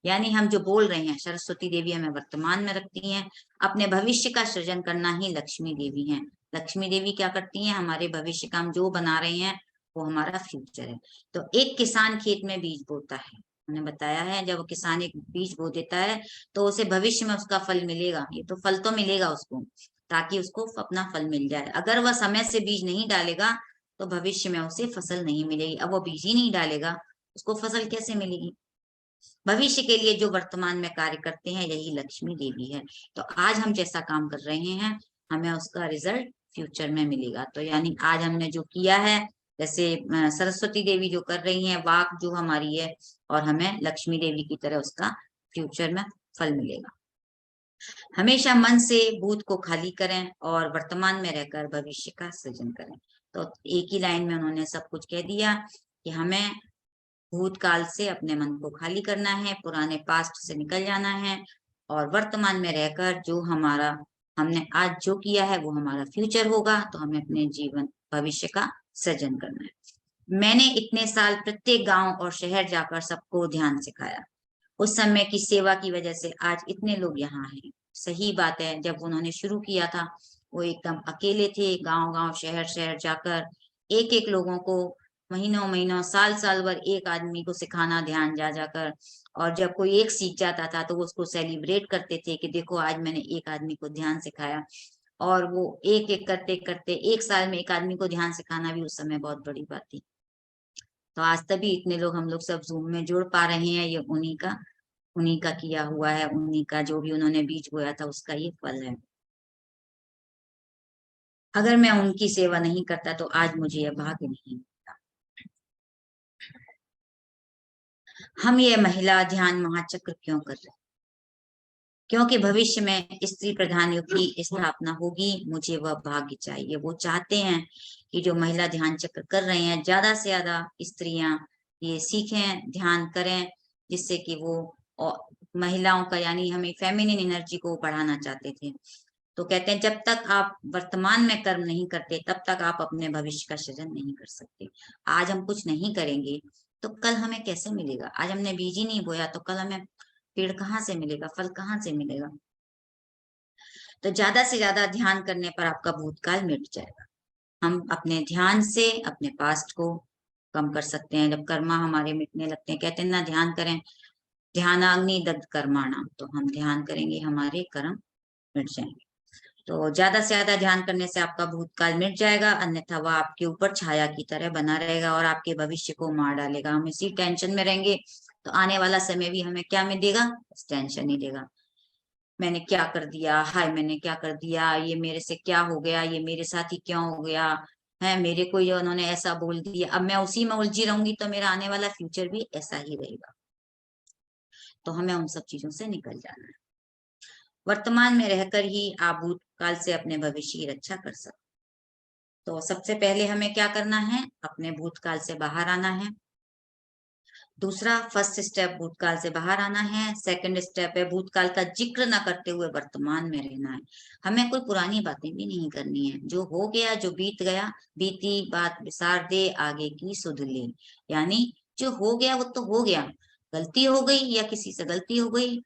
यानी हम जो बोल रहे हैं, सरस्वती देवी हमें वर्तमान में रखती हैं। अपने भविष्य का सृजन करना ही लक्ष्मी देवी है। लक्ष्मी देवी क्या करती हैं, हमारे भविष्य का हम जो बना रहे हैं वो हमारा फ्यूचर है। तो एक किसान खेत में बीज बोता है, उन्होंने बताया है, जब किसान एक बीज बो देता है तो उसे भविष्य में उसका फल मिलेगा। ये तो फल तो मिलेगा उसको, ताकि उसको अपना फल मिल जाए। अगर वह समय से बीज नहीं डालेगा तो भविष्य में उसे फसल नहीं मिलेगी। अब वो बीज ही नहीं डालेगा, उसको फसल कैसे मिलेगी। भविष्य के लिए जो वर्तमान में कार्य करते हैं, यही लक्ष्मी देवी है। तो आज हम जैसा काम कर रहे हैं, हमें उसका रिजल्ट फ्यूचर में मिलेगा। तो यानी आज हमने जो किया है, जैसे सरस्वती देवी जो कर रही हैं, वाक जो हमारी है, और हमें लक्ष्मी देवी की तरह उसका फ्यूचर में फल मिलेगा। हमेशा मन से भूत को खाली करें और वर्तमान में रहकर भविष्य का सृजन करें। तो एक ही लाइन में उन्होंने सब कुछ कह दिया कि हमें भूतकाल से अपने मन को खाली करना है, पुराने पास्ट से निकल जाना है, और वर्तमान में रहकर जो हमारा हमने आज जो किया है वो हमारा फ्यूचर होगा। तो हमें अपने जीवन भविष्य का सृजन करना है। मैंने इतने साल प्रत्येक गांव और शहर जाकर सबको ध्यान सिखाया। उस समय की सेवा की वजह से आज इतने लोग यहाँ हैं। सही बात है, जब उन्होंने शुरू किया था वो एकदम अकेले थे, गांव गांव शहर शहर जाकर एक एक लोगों को महीनों महीनों साल साल भर एक आदमी को सिखाना ध्यान जा जाकर। और जब कोई एक सीख जाता था तो वो उसको सेलिब्रेट करते थे कि देखो आज मैंने एक आदमी को ध्यान सिखाया। और वो एक एक करते करते एक साल में एक आदमी को ध्यान सिखाना भी उस समय बहुत बड़ी बात थी। तो आज तभी इतने लोग हम लोग सब जूम में जुड़ पा रहे हैं, ये उन्हीं का किया हुआ है, उन्हीं का जो भी उन्होंने बीज बोया था उसका ये फल है। अगर मैं उनकी सेवा नहीं करता तो आज मुझे यह भाग्य नहीं मिलता। हम ये महिला ध्यान महाचक्र क्यों कर रहे हैं? क्योंकि भविष्य में स्त्री प्रधान युग की स्थापना होगी, मुझे वह भाग्य चाहिए। वो चाहते हैं कि जो महिला ध्यान चक्र कर रहे हैं, ज्यादा से ज्यादा स्त्रियां ये सीखें, ध्यान करें, जिससे कि वो महिलाओं का यानी हमें फेमिनिन एनर्जी को बढ़ाना चाहते थे। तो कहते हैं जब तक आप वर्तमान में कर्म नहीं करते तब तक आप अपने भविष्य का सृजन नहीं कर सकते। आज हम कुछ नहीं करेंगे तो कल हमें कैसे मिलेगा। आज हमने बीज ही नहीं बोया तो कल हमें पेड़ कहाँ से मिलेगा, फल कहाँ से मिलेगा। तो ज्यादा से ज्यादा ध्यान करने पर आपका भूतकाल मिट जाएगा। हम अपने ध्यान से अपने पास्ट को कम कर सकते हैं। जब कर्मा हमारे मिटने लगते हैं, कहते हैं ना ध्यान करें, ध्यानाग्नि दग्ध कर्माणाम, तो हम ध्यान करेंगे हमारे कर्म मिट जाएंगे। तो ज्यादा से ज्यादा ध्यान करने से आपका भूतकाल मिट जाएगा, अन्यथा वह आपके ऊपर छाया की तरह बना रहेगा और आपके भविष्य को मार डालेगा। हम इसी टेंशन में रहेंगे तो आने वाला समय भी हमें क्या मिलेगा, टेंशन ही देगा। मैंने क्या कर दिया, हाय मैंने क्या कर दिया, ये मेरे से क्या हो गया, ये मेरे साथ ही क्यों हो गया है, मेरे को ये उन्होंने ऐसा बोल दिया, अब मैं उसी में उलझी रहूंगी तो मेरा आने वाला फ्यूचर भी ऐसा ही रहेगा। तो हमें उन सब चीजों से निकल जाना है। वर्तमान में रहकर ही आप भूतकाल से अपने भविष्य की रक्षा कर सकते। तो सबसे पहले हमें क्या करना है, अपने भूतकाल से बाहर आना है। दूसरा, फर्स्ट स्टेप भूतकाल से बाहर आना है। सेकंड स्टेप है भूतकाल का जिक्र न करते हुए वर्तमान में रहना है। हमें कोई पुरानी बातें भी नहीं करनी है। जो हो गया, जो बीत गया, बीती बात विसार दे, आगे की सुध ले। यानी जो हो गया वो तो हो गया, गलती हो गई या किसी से गलती हो गई,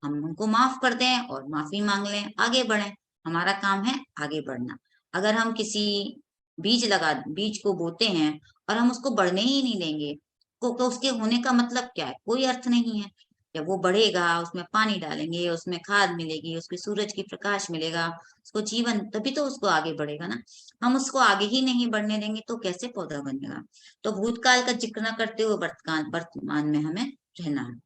हम उनको माफ कर दें और माफी मांग लें, आगे बढ़ें। हमारा काम है आगे बढ़ना। अगर हम किसी बीज को बोते हैं और हम उसको बढ़ने ही नहीं देंगे, तो उसके होने का मतलब क्या है, कोई अर्थ नहीं है। जब वो बढ़ेगा, उसमें पानी डालेंगे, उसमें खाद मिलेगी, उसके सूरज की प्रकाश मिलेगा, उसको जीवन, तभी तो उसको आगे बढ़ेगा ना। हम उसको आगे ही नहीं बढ़ने देंगे तो कैसे पौधा बनेगा। तो भूतकाल का जिक्र न करते हुए वर्तमान में हमें रहना है।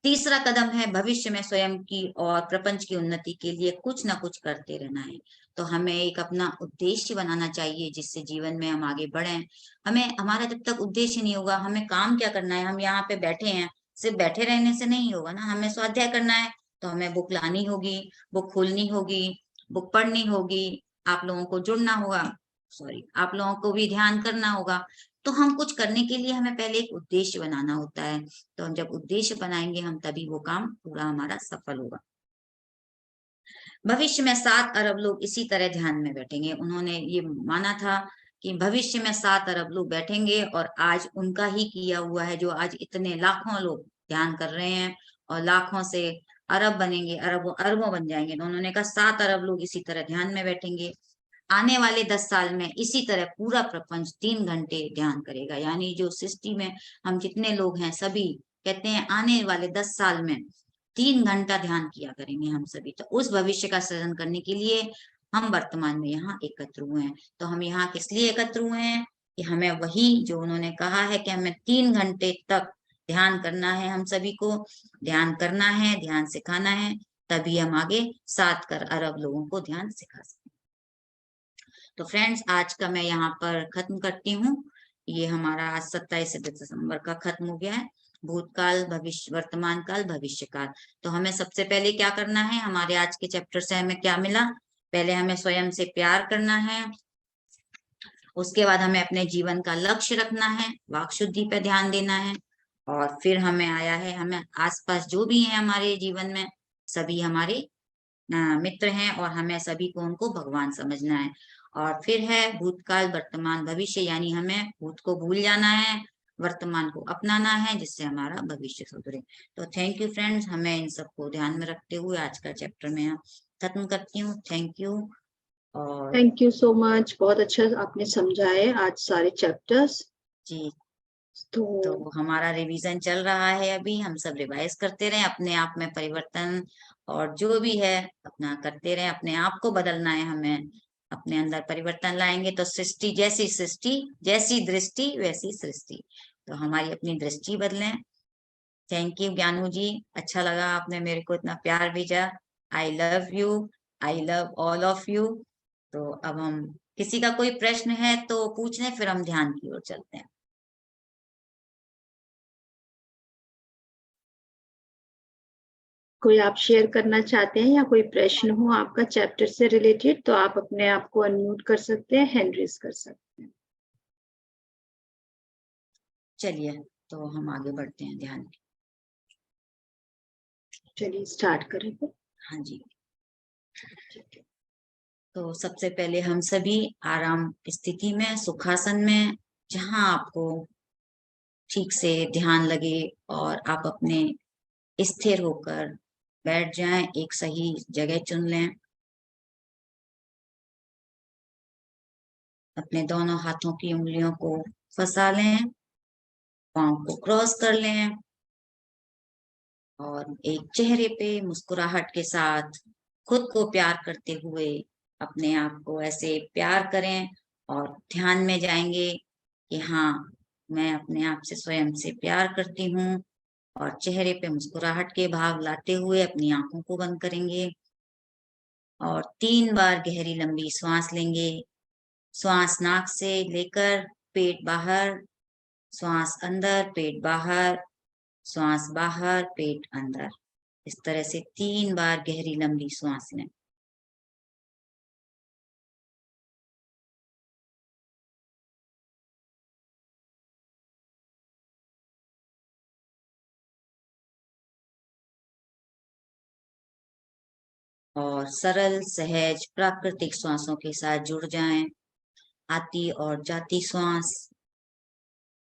तीसरा कदम है भविष्य में स्वयं की और प्रपंच की उन्नति के लिए कुछ ना कुछ करते रहना है। तो हमें एक अपना उद्देश्य बनाना चाहिए जिससे जीवन में हम आगे बढ़ें। हमें, हमारा जब तक उद्देश्य नहीं होगा, हमें काम क्या करना है, हम यहाँ पे बैठे हैं, सिर्फ बैठे रहने से नहीं होगा ना, हमें स्वाध्याय करना है। तो हमें बुक लानी होगी, बुक खोलनी होगी, बुक पढ़नी होगी, आप लोगों को जुड़ना होगा, सॉरी, आप लोगों को भी ध्यान करना होगा। तो हम कुछ करने के लिए हमें पहले एक उद्देश्य बनाना होता है। तो हम जब उद्देश्य बनाएंगे, हम तभी वो काम पूरा हमारा सफल होगा। भविष्य में 7 अरब लोग इसी तरह ध्यान में बैठेंगे। उन्होंने ये माना था कि भविष्य में 7 अरब लोग बैठेंगे और आज उनका ही किया हुआ है, जो आज इतने लाखों लोग ध्यान कर रहे हैं और लाखों से अरब बनेंगे, अरबों अरबों बन जाएंगे। तो उन्होंने कहा 7 अरब लोग इसी तरह ध्यान में बैठेंगे। आने वाले 10 साल में इसी तरह पूरा प्रपंच 3 घंटे ध्यान करेगा। यानी जो सृष्टि में हम जितने लोग हैं सभी कहते हैं आने वाले 10 साल में 3 घंटा ध्यान किया करेंगे हम सभी। तो उस भविष्य का सृजन करने के लिए हम वर्तमान में यहाँ एकत्र हुए हैं। तो हम यहाँ किस लिए एकत्र हुए हैं कि हमें वही जो उन्होंने कहा है कि हमें 3 घंटे तक ध्यान करना है, हम सभी को ध्यान करना है, ध्यान सिखाना है, तभी हम आगे 7 अरब लोगों को ध्यान सिखा सकते। तो फ्रेंड्स, आज का मैं यहाँ पर खत्म करती हूँ। ये हमारा आज 27 दिसंबर का खत्म हो गया है। भूतकाल, भविष्य, वर्तमान काल, भविष्य काल। तो हमें सबसे पहले क्या करना है, हमारे आज के चैप्टर से हमें क्या मिला, पहले हमें स्वयं से प्यार करना है, उसके बाद हमें अपने जीवन का लक्ष्य रखना है, वाक शुद्धि पे ध्यान देना है, और फिर हमें आया है हमें आसपास जो भी है हमारे जीवन में सभी हमारे मित्र हैं और हमें सभी को उनको भगवान समझना है। और फिर है भूतकाल, वर्तमान, भविष्य, यानी हमें भूत को भूल जाना है, वर्तमान को अपनाना है, जिससे हमारा भविष्य सुधरे। तो थैंक यू फ्रेंड्स, हमें इन सबको ध्यान में रखते हुए आज का चैप्टर में खत्म करती हूँ। Thank you. और थैंक यू सो मच, बहुत अच्छा आपने समझाए आज सारे चैप्टर्स। जी, तो तो हमारा रिवीजन चल रहा है, अभी हम सब रिवाइज करते रहे, अपने आप में परिवर्तन और जो भी है अपना करते रहे, अपने आप को बदलना है, हमें अपने अंदर परिवर्तन लाएंगे तो सृष्टि जैसी दृष्टि वैसी सृष्टि। तो हमारी अपनी दृष्टि बदलें। थैंक यू ज्ञानू जी, अच्छा लगा आपने मेरे को इतना प्यार भेजा। I love you, I love all of you. तो अब हम, किसी का कोई प्रश्न है तो पूछ लें, फिर हम ध्यान की ओर चलते हैं। कोई आप शेयर करना चाहते हैं या कोई प्रश्न हो आपका चैप्टर से रिलेटेड, तो आप अपने आप को अनम्यूट कर सकते हैं, हैंड रेज कर सकते हैं। चलिए, तो हम आगे बढ़ते हैं ध्यान की। चलिए स्टार्ट करें। हाँ जी। तो सबसे पहले हम सभी आराम स्थिति में, सुखासन में, जहां आपको ठीक से ध्यान लगे और आप अपने स्थिर होकर बैठ जाएं, एक सही जगह चुन लें। अपने दोनों हाथों की उंगलियों को फंसा लें, पांव को क्रॉस कर लें और एक चेहरे पे मुस्कुराहट के साथ खुद को प्यार करते हुए अपने आप को ऐसे प्यार करें और ध्यान में जाएंगे कि हाँ, मैं अपने आप से स्वयं से प्यार करती हूँ, और चेहरे पे मुस्कुराहट के भाव लाते हुए अपनी आंखों को बंद करेंगे और 3 बार गहरी लंबी श्वास लेंगे। श्वास नाक से लेकर पेट बाहर, श्वास अंदर, पेट बाहर, श्वास बाहर, पेट अंदर। इस तरह से 3 बार गहरी लंबी श्वास लें। और सरल, सहज, प्राकृतिक श्वासों के साथ जुड़ जाएं। आती और जाती श्वास,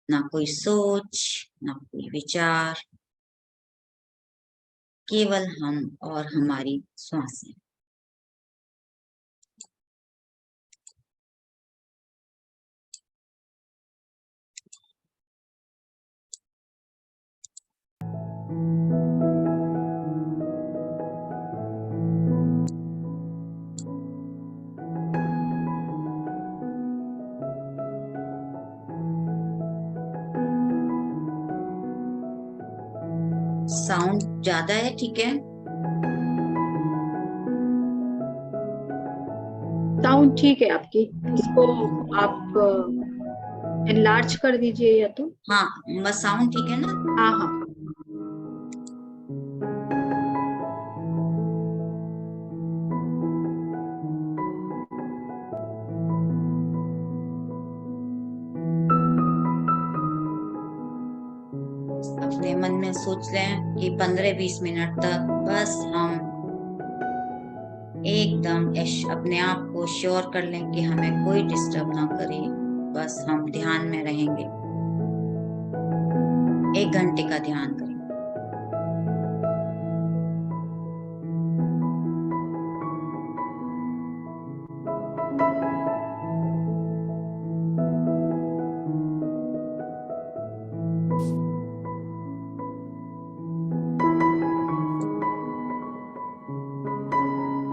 ना कोई सोच, ना कोई विचार, केवल हम और हमारी श्वासें। साउंड ज्यादा है, ठीक है? साउंड ठीक है आपकी, इसको आप एनलार्ज कर दीजिए या तो। हाँ, बस साउंड ठीक है ना? हाँ हाँ। अपने मन में सोच लें कि 15-20 मिनट तक बस हम एकदम अपने आप को श्योर कर लें कि हमें कोई डिस्टर्ब ना करे, बस हम ध्यान में रहेंगे। 1 घंटे का ध्यान करें।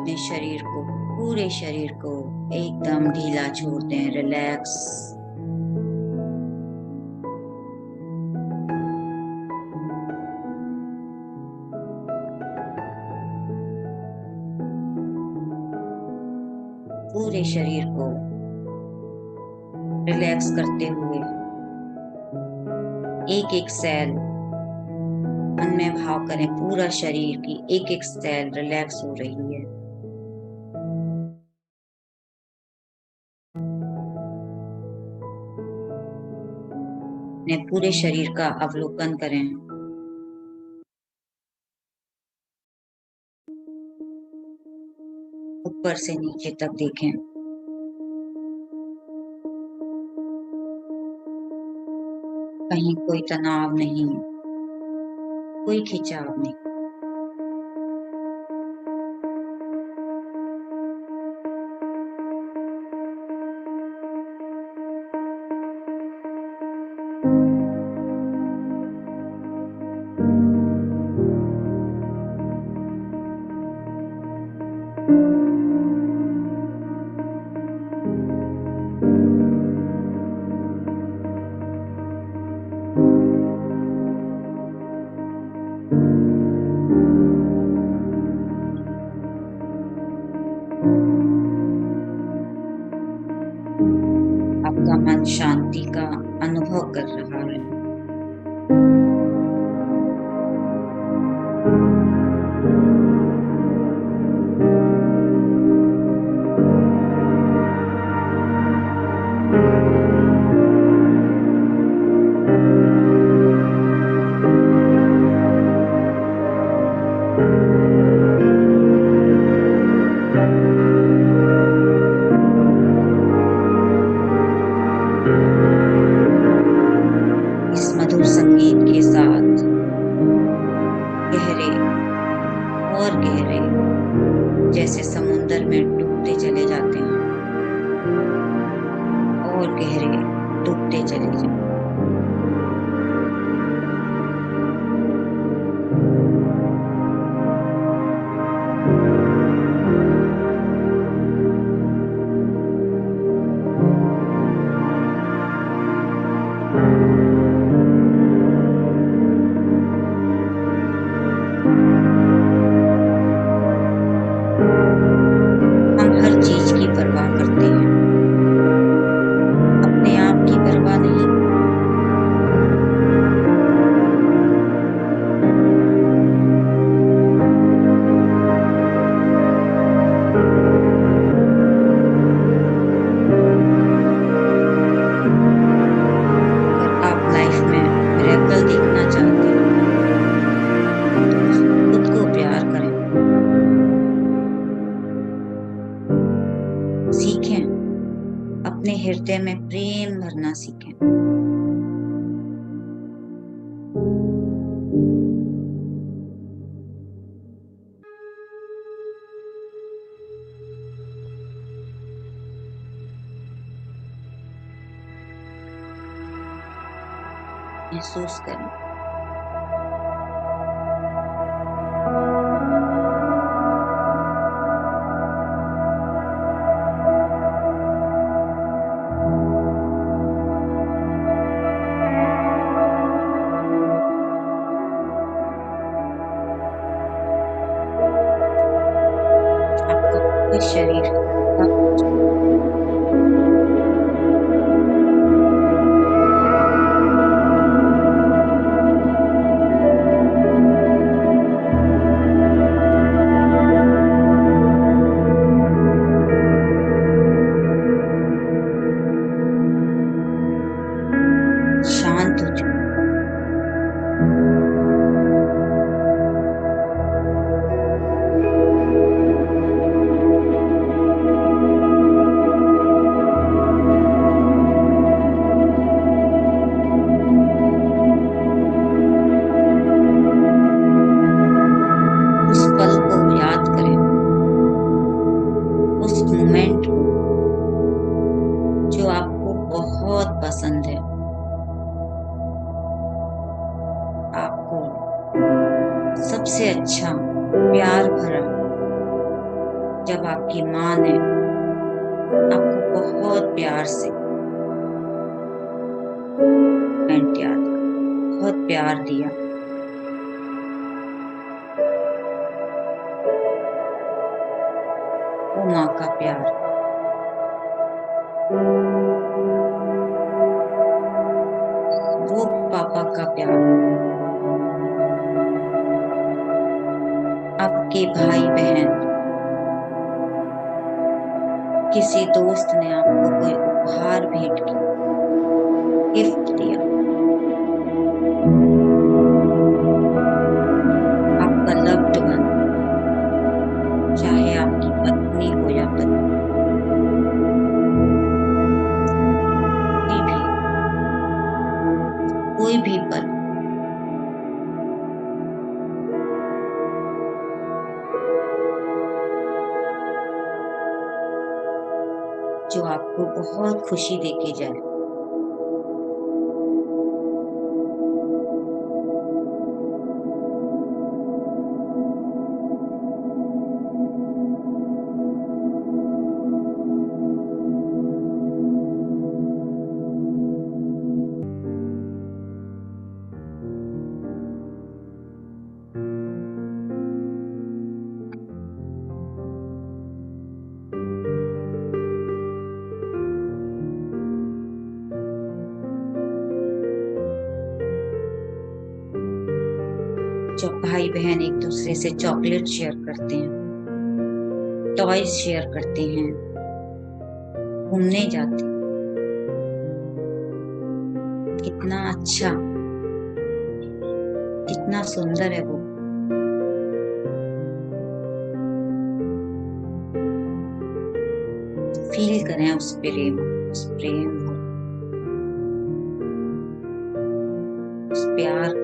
अपने शरीर को, पूरे शरीर को एकदम ढीला छोड़ दें, रिलैक्स। पूरे शरीर को रिलैक्स करते हुए एक एक सेल मन में भाव करें, पूरा शरीर की एक एक सेल रिलैक्स हो रही है। अपने पूरे शरीर का अवलोकन करें। ऊपर से नीचे तक देखें। कहीं कोई तनाव नहीं, कोई खिंचाव नहीं। आपका मन शांति का अनुभव कर रहा है। इस मधुर संगीत के साथ गहरे और गहरे, जैसे समुद्र में डूबते चले जाते हैं, और गहरे डूबते चले जाते हैं। हृदय में प्रेम भरना सीखें। महसूस करें। आपका पूरा शरीर शांत हो चुका। उस पल को याद करें, उस मोमेंट को जो आपको बहुत पसंद है। आपको सबसे अच्छा प्यार भरा जब आपकी माँ ने आपको बहुत प्यार से मोमेंट याद, बहुत प्यार दिया। वो माँ का प्यार, वो पापा का प्यार, आपके भाई बहन, किसी दोस्त ने आपको कोई उपहार भेंट किया, गिफ्ट दिया, आपका लव्ड वन, चाहे आपकी पत्नी हो या पति, कोई भी पल जो आपको बहुत खुशी देके जाए। जब भाई बहन एक दूसरे से चॉकलेट शेयर करते हैं, टॉयज शेयर करते हैं, घूमने जाते हैं, कितना अच्छा, कितना सुंदर है वो। फील करें उस प्रेम को, उस प्यार को।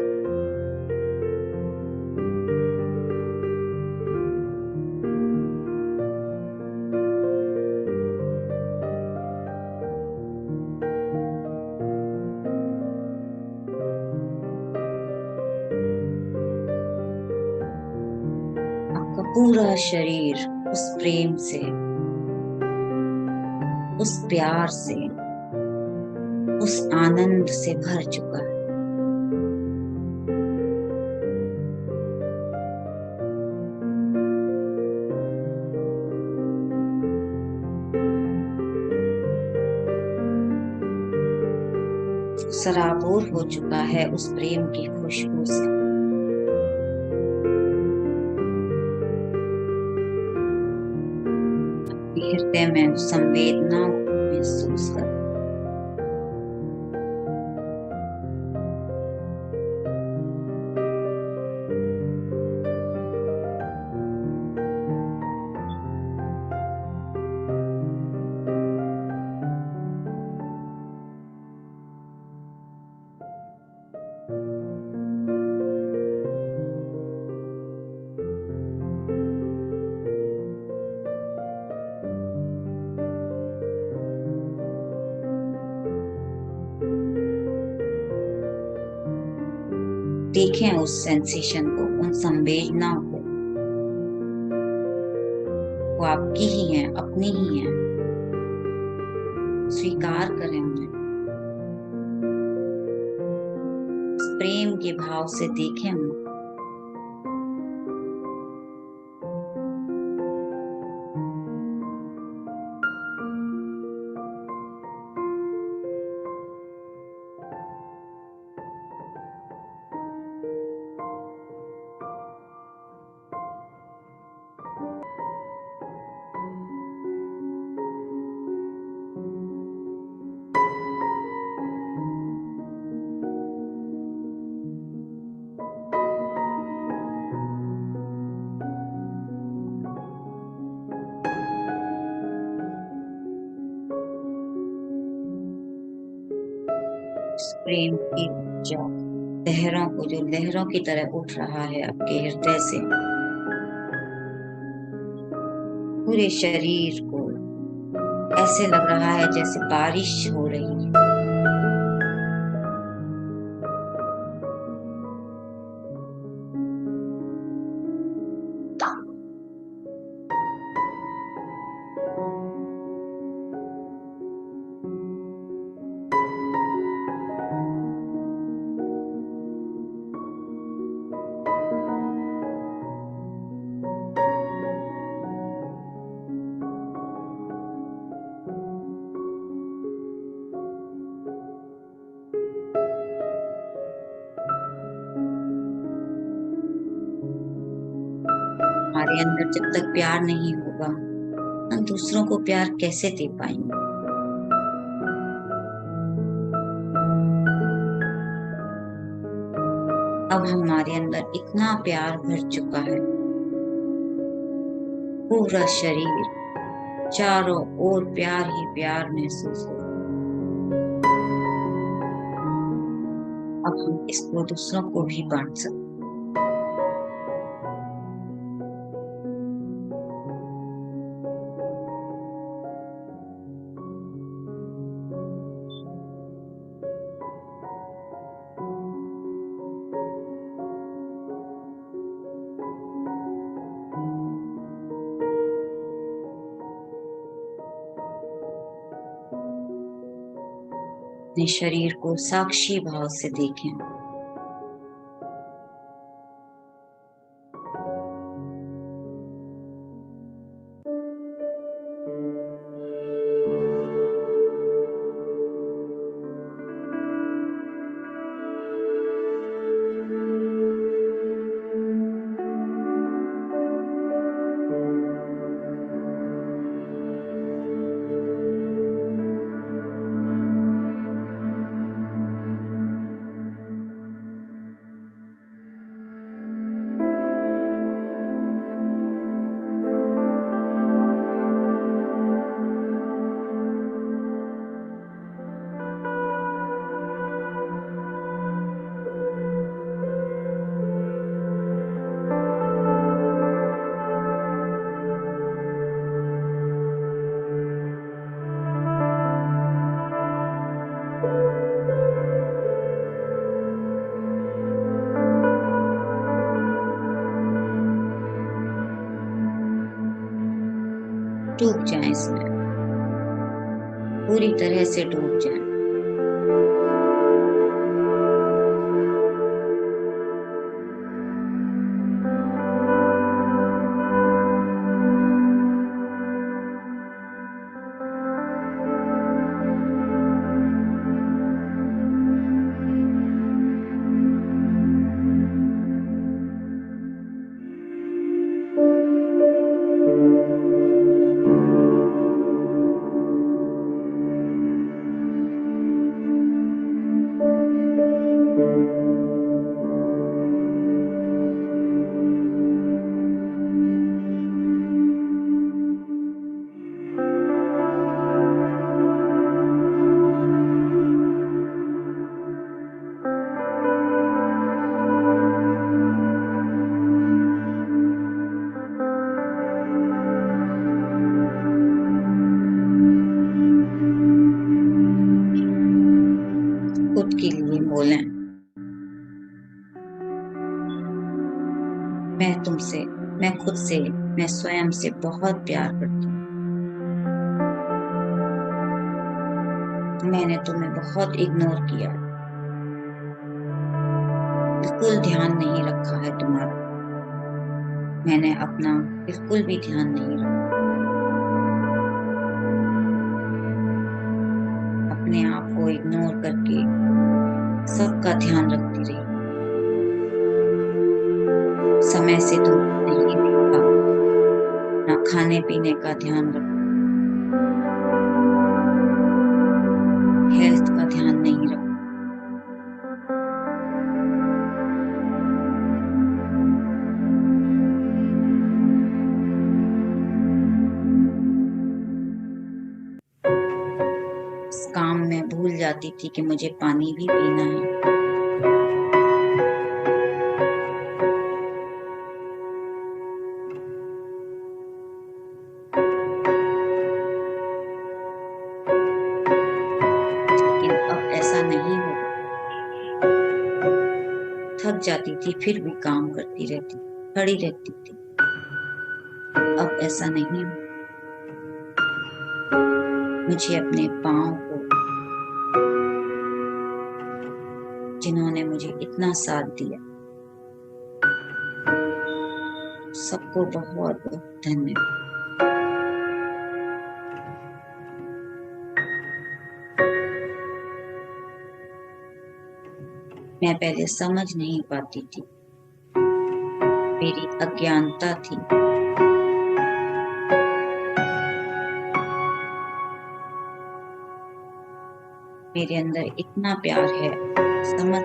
आपका पूरा शरीर उस प्रेम से, उस प्यार से, उस आनंद से भर चुका है। सराबोर हो चुका है उस प्रेम की खुशबू से। हृदय में संवेदना महसूस कर। देखें उस सेंसेशन को, उन संवेदनाओं को। वो आपकी ही है, अपनी ही है। स्वीकार करें उन्हें, प्रेम के भाव से देखें उन्हें। प्रेम की ऊर्जा लहरों को, जो लहरों की तरह उठ रहा है आपके हृदय से, पूरे शरीर को ऐसे लग रहा है जैसे बारिश हो रही है। हमारे अंदर जब तक प्यार नहीं होगा, हम दूसरों को प्यार कैसे दे पाएंगे? अब हमारे अंदर इतना प्यार भर चुका है, पूरा शरीर चारों ओर प्यार ही प्यार महसूस हो। अब हम इसको दूसरों को भी बांट सकते हैं। अपने शरीर को साक्षी भाव से देखें। डूब जाएं इसमें, पूरी तरह से डूब जाएं। तुमसे, मैं खुद से, मैं स्वयं से बहुत प्यार करती हूँ। मैंने तुम्हें बहुत इग्नोर किया, बिल्कुल ध्यान नहीं रखा है तुम्हारा। मैंने अपना बिल्कुल भी ध्यान नहीं रखा। अपने आप को इग्नोर करके सबका ध्यान रखती रही। समय से तुम नहीं देखा, ना खाने पीने का ध्यान रखा, हेल्थ का ध्यान नहीं रखा। इस काम में भूल जाती थी कि मुझे पानी भी पीना है। लेकिन अब ऐसा नहीं होगा। थक जाती थी फिर भी काम करती रहती, खड़ी रहती थी। अब ऐसा नहीं हो। मुझे अपने पाँव को, जिन्होंने मुझे इतना साथ दिया, सबको बहुत बहुत धन्यवाद। मैं पहले समझ नहीं पाती थी, मेरी अज्ञानता थी। मेरे अंदर इतना प्यार है, समझ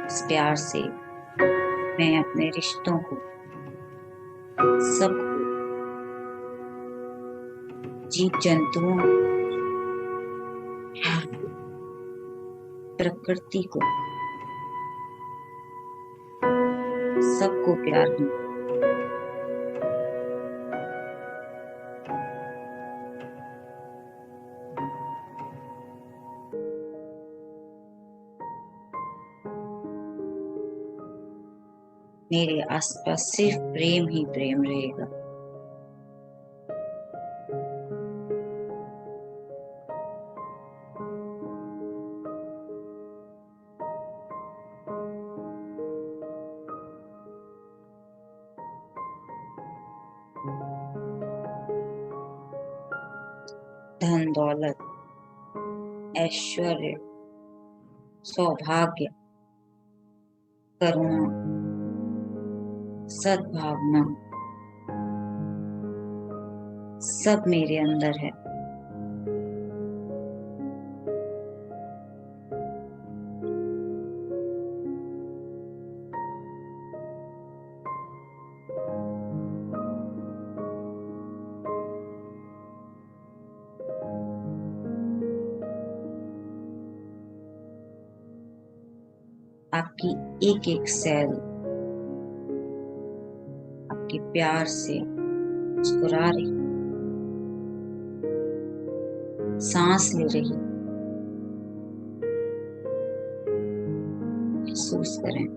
इस प्यार से मैं अपने रिश्तों को, सबको, जीव जंतुओं, प्रकृति को, सबको प्यार दूं। मेरे आसपास सिर्फ प्रेम ही प्रेम रहेगा। धन दौलत, ऐश्वर्य, सौभाग्य, करुणा, सद्भावना, सब मेरे अंदर है। आपकी एक एक सेल आपके प्यार से मुस्कुरा रही, सांस ले रही, महसूस करें।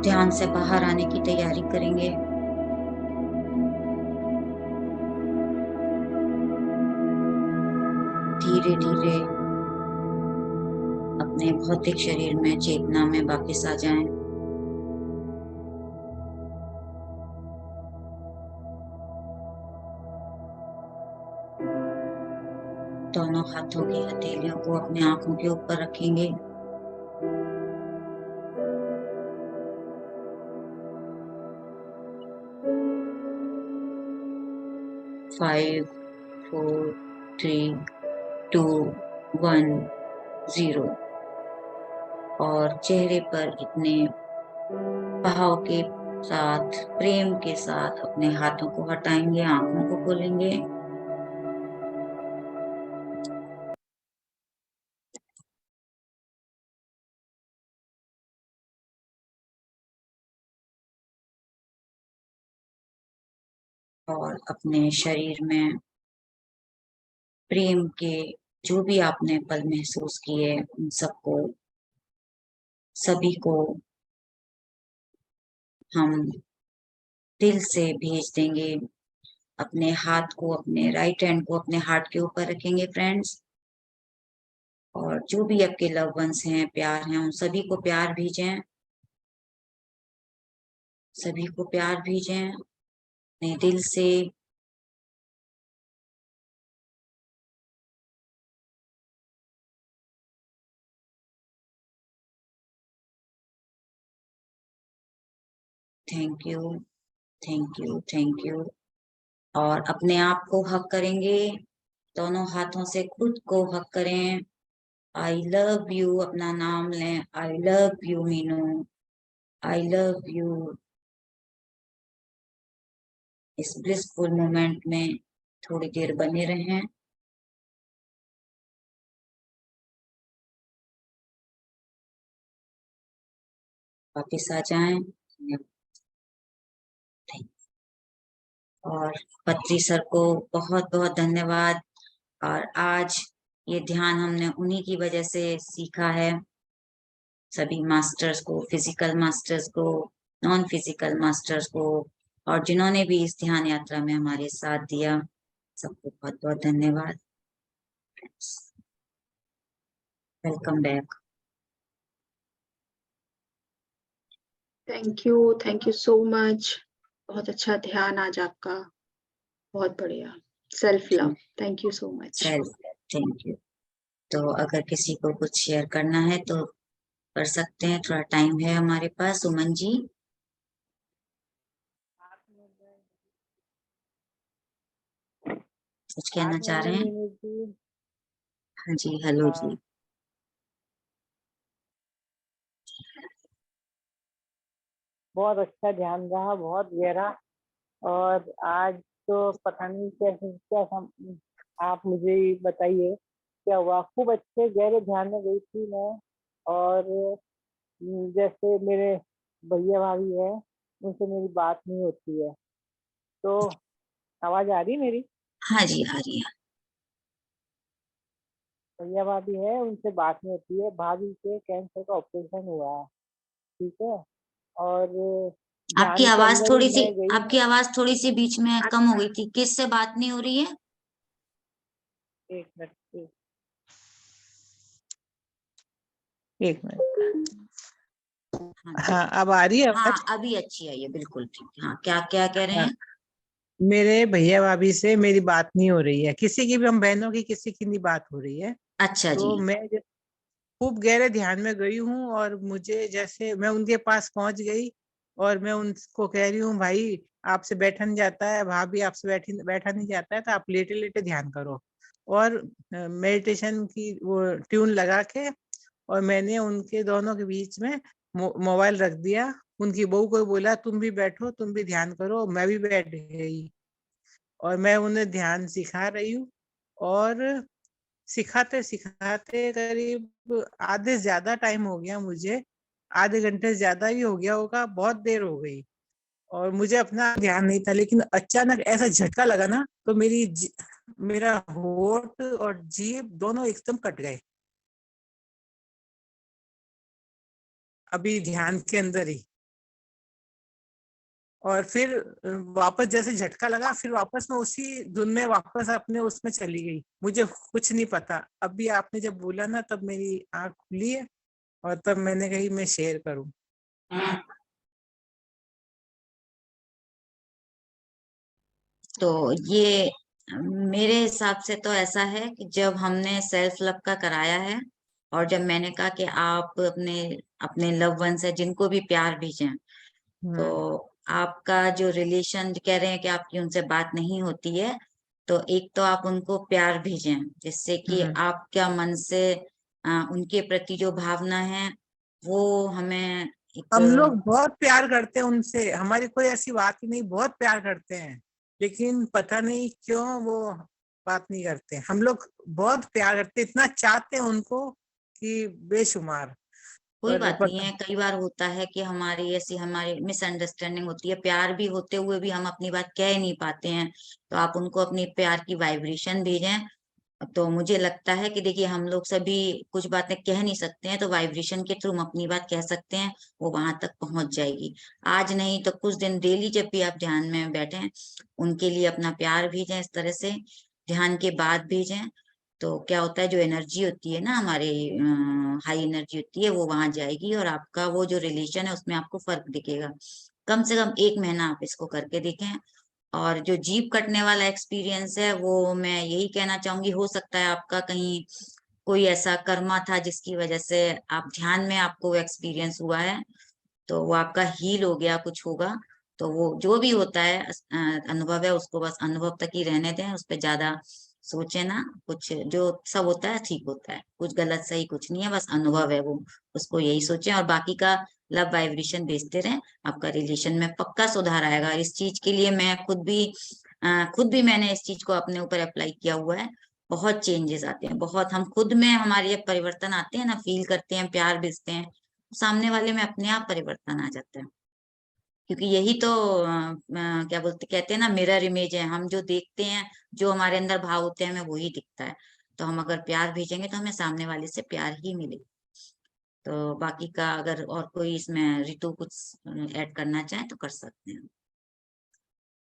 ध्यान से बाहर आने की तैयारी करेंगे। धीरे धीरे अपने भौतिक शरीर में चेतना में वापस आ जाएं। दोनों हाथों की हथेलियों को अपने आंखों के ऊपर रखेंगे। फाइव, 4, 3, 2, 1, 0 और चेहरे पर इतने भाव के साथ, प्रेम के साथ अपने हाथों को हटाएंगे, आंखों को खोलेंगे। और अपने शरीर में प्रेम के जो भी आपने पल महसूस किए उन सबको, सभी को हम दिल से भेज देंगे। अपने हाथ को, अपने राइट हैंड को अपने हार्ट के ऊपर रखेंगे फ्रेंड्स। और जो भी आपके लव वंस हैं, प्यार हैं, उन सभी को प्यार भेजें, सभी को प्यार भेजें अपने दिल से। Thank you, thank you, thank you. और अपने आप को हक करेंगे, दोनों हाथों से खुद को हक करें। आई लव यू अपना नाम लें। I love you Meenu, I love you. इस ब्लिसफुल मोमेंट में थोड़ी देर बने रहें। वापिस आ जाएं। और पत्री सर को बहुत बहुत धन्यवाद। और आज ये ध्यान हमने उन्हीं की वजह से सीखा है। सभी मास्टर्स को, फिजिकल मास्टर्स को, नॉन फिजिकल मास्टर्स को, और जिन्होंने भी इस ध्यान यात्रा में हमारे साथ दिया, सबको बहुत बहुत धन्यवाद। Welcome back. Thank you so much. बहुत अच्छा ध्यान आज आपका, बहुत बढ़िया। Self love, thank you so much. Thank you. तो अगर किसी को कुछ शेयर करना है तो कर सकते हैं, थोड़ा टाइम है हमारे पास। सुमन जी। कुछ कहना चाह रहे हैं? मीनू जी। हाँ जी, हेलो जी। बहुत अच्छा ध्यान रहा, बहुत गहरा। और आज तो पता नहीं कैसे आप मुझे ही बताइए क्या हुआ। खूब अच्छे गहरे ध्यान में गई थी मैं। और जैसे मेरे भैया भाभी है, उनसे मेरी बात नहीं होती है। तो आवाज आ रही मेरी? हाँ जी, आ रही है। भैया भाभी है, उनसे बात नहीं होती है। भाभी के कैंसर का ऑपरेशन हुआ है, ठीक है। और आपकी ध्यान के आवाज अंदर ही थोड़ी सी, मैं गई। आपकी आवाज थोड़ी सी बीच में कम हो गई थी। किससे बात नहीं हो रही है? एक मिनट, एक मिनट। हाँ जी। हाँ, अब आ रही है हाँ, आवाज? अभी अच्छी आई है, बिल्कुल ठीक है। हाँ, क्या क्या कह रहे हाँ, हैं? मेरे भैया भाभी से मेरी बात नहीं हो रही है, किसी की भी, हम बहनों की किसी की नहीं बात हो रही है। अच्छा जी। तो मैं खूब गहरे ध्यान में गई हूँ, और मुझे जैसे मैं उनके पास पहुंच गई, और मैं उनको कह रही हूँ, भाई आपसे बैठा नहीं जाता है, भाभी आपसे बैठा नहीं जाता है, तो आप लेटे लेटे ध्यान करो। और मेडिटेशन की वो ट्यून लगा के, और मैंने उनके दोनों के बीच में मोबाइल रख दिया। उनकी बहू को बोला, तुम भी बैठो, तुम भी ध्यान करो। मैं भी बैठ गई, और मैं उन्हें ध्यान सिखा रही हूँ। और सिखाते सिखाते करीब आधे से ज्यादा टाइम हो गया मुझे। आधे घंटे से ज्यादा ही हो गया होगा, बहुत देर हो गई। और मुझे अपना ध्यान नहीं था, लेकिन अचानक ऐसा झटका लगा ना, तो मेरा होठ और जीभ दोनों एकदम कट गए, अभी ध्यान के अंदर ही। और फिर वापस जैसे झटका लगा, फिर वापस मैं उसी धुन में वापस अपने उसमें चली गई। मुझे कुछ नहीं पता। अभी आपने जब बोला ना, तब मेरी आंख खुली है, और तब मैंने कही मैं शेयर करूं। तो ये मेरे हिसाब से तो ऐसा है कि जब हमने सेल्फ लव का कराया है, और जब मैंने कहा कि आप अपने अपने लव वन से जिनको भी प्यार भेजें, तो हम्म। आपका जो रिलेशन कह रहे हैं कि आपकी उनसे बात नहीं होती है, तो एक तो आप उनको प्यार भेजें, जिससे कि हम्म। आपका मन से उनके प्रति जो भावना है वो हमें एक। हम लोग बहुत प्यार करते हैं उनसे, हमारी कोई ऐसी बात ही नहीं, बहुत प्यार करते हैं। लेकिन पता नहीं क्यों वो बात नहीं करते। हम लोग बहुत प्यार करते हैं, इतना चाहते हैं उनको कि बेशुमार। कोई पर बात नहीं पता है, कई बार होता है कि हमारी ऐसी हमारी मिसअंडरस्टैंडिंग होती है, प्यार भी होते हुए भी हम अपनी बात कह नहीं पाते हैं। तो आप उनको अपनी प्यार की वाइब्रेशन भेजें। तो मुझे लगता है कि देखिए, हम लोग सभी कुछ बातें कह नहीं सकते हैं, तो वाइब्रेशन के थ्रू हम अपनी बात कह सकते हैं, वो वहां तक पहुंच जाएगी। आज नहीं तो कुछ दिन डेली जब भी आप ध्यान में बैठे, उनके लिए अपना प्यार भेजें, इस तरह से ध्यान के बाद भेजें। तो क्या होता है, जो एनर्जी होती है ना हमारे, हाई एनर्जी होती है, वो वहां जाएगी, और आपका वो जो रिलेशन है उसमें आपको फर्क दिखेगा। कम से कम 1 महीना आप इसको करके देखें। और जो जीभ कटने वाला एक्सपीरियंस है, वो मैं यही कहना चाहूंगी, हो सकता है आपका कहीं कोई ऐसा कर्मा था जिसकी वजह से आप ध्यान में आपको वो एक्सपीरियंस हुआ है, तो वो आपका हील हो गया, कुछ होगा। तो वो जो भी होता है अनुभव है, उसको बस अनुभव तक ही रहने दें, उस पर ज्यादा सोचे ना। कुछ जो सब होता है ठीक होता है, कुछ गलत सही कुछ नहीं है, बस अनुभव है वो, उसको यही सोचें, और बाकी का लव वाइब्रेशन भेजते रहें। आपका रिलेशन में पक्का सुधार आएगा। इस चीज के लिए मैं खुद भी मैंने इस चीज को अपने ऊपर अप्लाई किया हुआ है। बहुत चेंजेस आते हैं, बहुत, हम खुद में हमारे ये परिवर्तन आते हैं ना, फील करते हैं, प्यार भेजते हैं, सामने वाले में अपने आप परिवर्तन आ जाता है। क्योंकि यही तो क्या बोलते कहते हैं ना, मिरर इमेज है। हम जो देखते हैं, जो हमारे अंदर भाव होते हैं, हमें वही दिखता है। तो हम अगर प्यार भेजेंगे तो हमें सामने वाले से प्यार ही मिलेगा। तो बाकी का अगर और कोई इसमें ऋतु कुछ ऐड करना चाहे तो कर सकते हैं।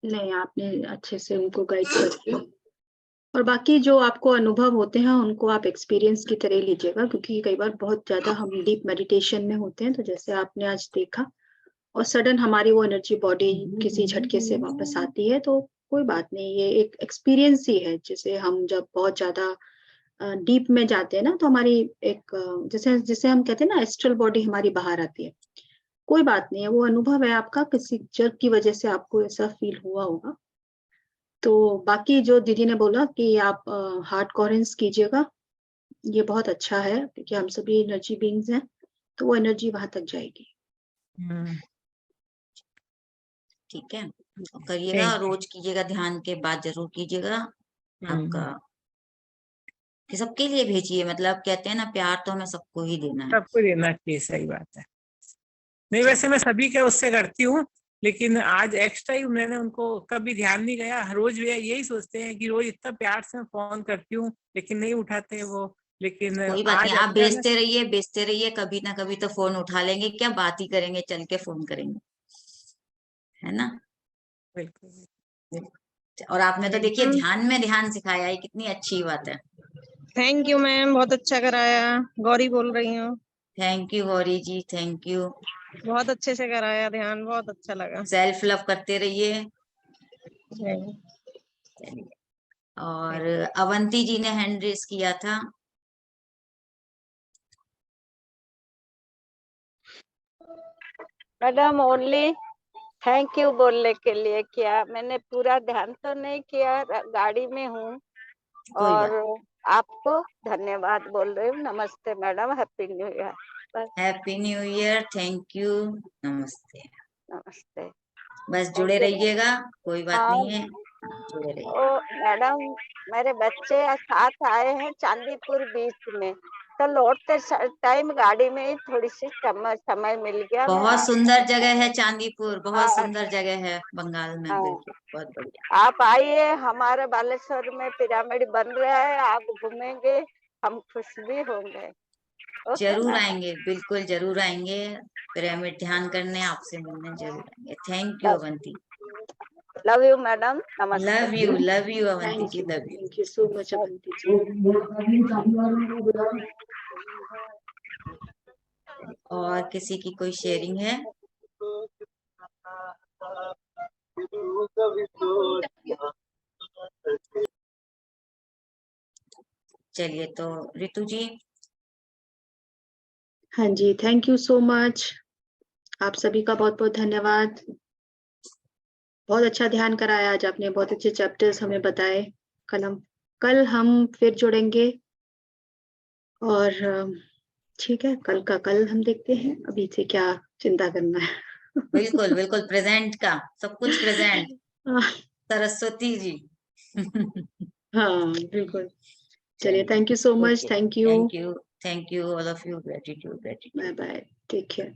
नहीं, आपने अच्छे से उनको गाइड कर दिया। और बाकी जो आपको अनुभव होते हैं उनको आप एक्सपीरियंस की तरह लीजिएगा, क्योंकि कई बार बहुत ज्यादा हम डीप मेडिटेशन में होते हैं, तो जैसे आपने आज देखा और सडन हमारी वो एनर्जी बॉडी किसी झटके से वापस आती है, तो कोई बात नहीं, ये एक एक्सपीरियंस ही है। जैसे हम जब बहुत ज्यादा डीप में जाते हैं ना, तो हमारी एक जैसे जिसे हम कहते हैं ना, एस्ट्रल बॉडी हमारी बाहर आती है। कोई बात नहीं है, वो अनुभव है आपका, किसी जग की वजह से आपको ऐसा फील हुआ होगा। तो बाकी जो दीदी ने बोला कि आप हार्ट कोहेरेंस कीजिएगा, ये बहुत अच्छा है क्योंकि हम सभी एनर्जी बीइंग्स हैं, तो वो एनर्जी वहां तक जाएगी। ठीक है, करिएगा, रोज कीजिएगा, ध्यान के बाद जरूर कीजिएगा आपका, कि सबके लिए भेजिए, मतलब कहते हैं ना प्यार तो हमें सबको ही देना है, सबको देना चाहिए, सही बात है। नहीं वैसे मैं सभी के उससे करती हूँ, लेकिन आज एक्स्ट्रा ही मैंने उनको कभी ध्यान नहीं गया। रोज वे यही सोचते हैं कि रोज इतना प्यार से मैं फोन करती हूँ लेकिन नहीं उठाते वो, लेकिन कोई बात आज नहीं, आप अचानक बेचते रहिए, कभी ना कभी तो फोन उठा लेंगे, क्या बात ही करेंगे, चल के फोन करेंगे, है ना। बिल्कुल। और आपने तो देखिए मैम ध्यान में ध्यान सिखाया है, कितनी अच्छी बात है। थैंक यू मैम, बहुत अच्छा कराया। गौरी बोल रही हूँ। Thank you Gauri ji, thank you. बहुत अच्छे से कराया ध्यान, बहुत अच्छा लगा। सेल्फ लव करते रहिए। जी। चलिए, और अवंती जी ने हैंड रेस किया था। मैडम ओनली थैंक यू बोलने के लिए किया, मैंने पूरा ध्यान तो नहीं किया, गाड़ी में हूँ, कोई बात, और आपको धन्यवाद बोल रही हूँ। नमस्ते मैडम, हैप्पी न्यू ईयर। बस happy new year, thank you, नमस्ते। नमस्ते। बस जुड़े रहिएगा, कोई बात हाँ नहीं है, जुड़े रहिए। ओ मैडम, मेरे बच्चे साथ आए हैं चांदीपुर बीच में, तो लौटते टाइम गाड़ी में ही थोड़ी सी समय मिल गया। मैं बहुत सुंदर जगह है चांदीपुर, बहुत हाँ, सुंदर जगह है बंगाल में, हाँ, बिल्कुल बहुत बढ़िया। आप आइए, हमारे बालेश्वर में पिरामिड बन रहा है, आप घूमेंगे, हम खुश भी होंगे। ओके जरूर मैम, आएंगे, बिल्कुल जरूर आएंगे, पिरामिड ध्यान करने, आपसे मिलने जरूर आएंगे। Thank you Avanti, love you madam, नमस्ते। Love you Avanti ji, love you. Thank you so much Avanti ji. और किसी की कोई शेयरिंग है? चलिए, तो रितु जी। हाँ जी, थैंक यू सो मच, आप सभी का बहुत बहुत धन्यवाद। बहुत अच्छा ध्यान कराया आज आपने, बहुत अच्छे चैप्टर्स हमें बताए। कल हम फिर जुड़ेंगे, और ठीक है, कल का कल हम देखते हैं, अभी से क्या चिंता करना है। बिल्कुल बिल्कुल, प्रेजेंट का सब कुछ प्रेजेंट, सरस्वती जी। हाँ बिल्कुल। चलिए, thank you so much, thank you, thank you all of you, gratitude. Bye bye, take care.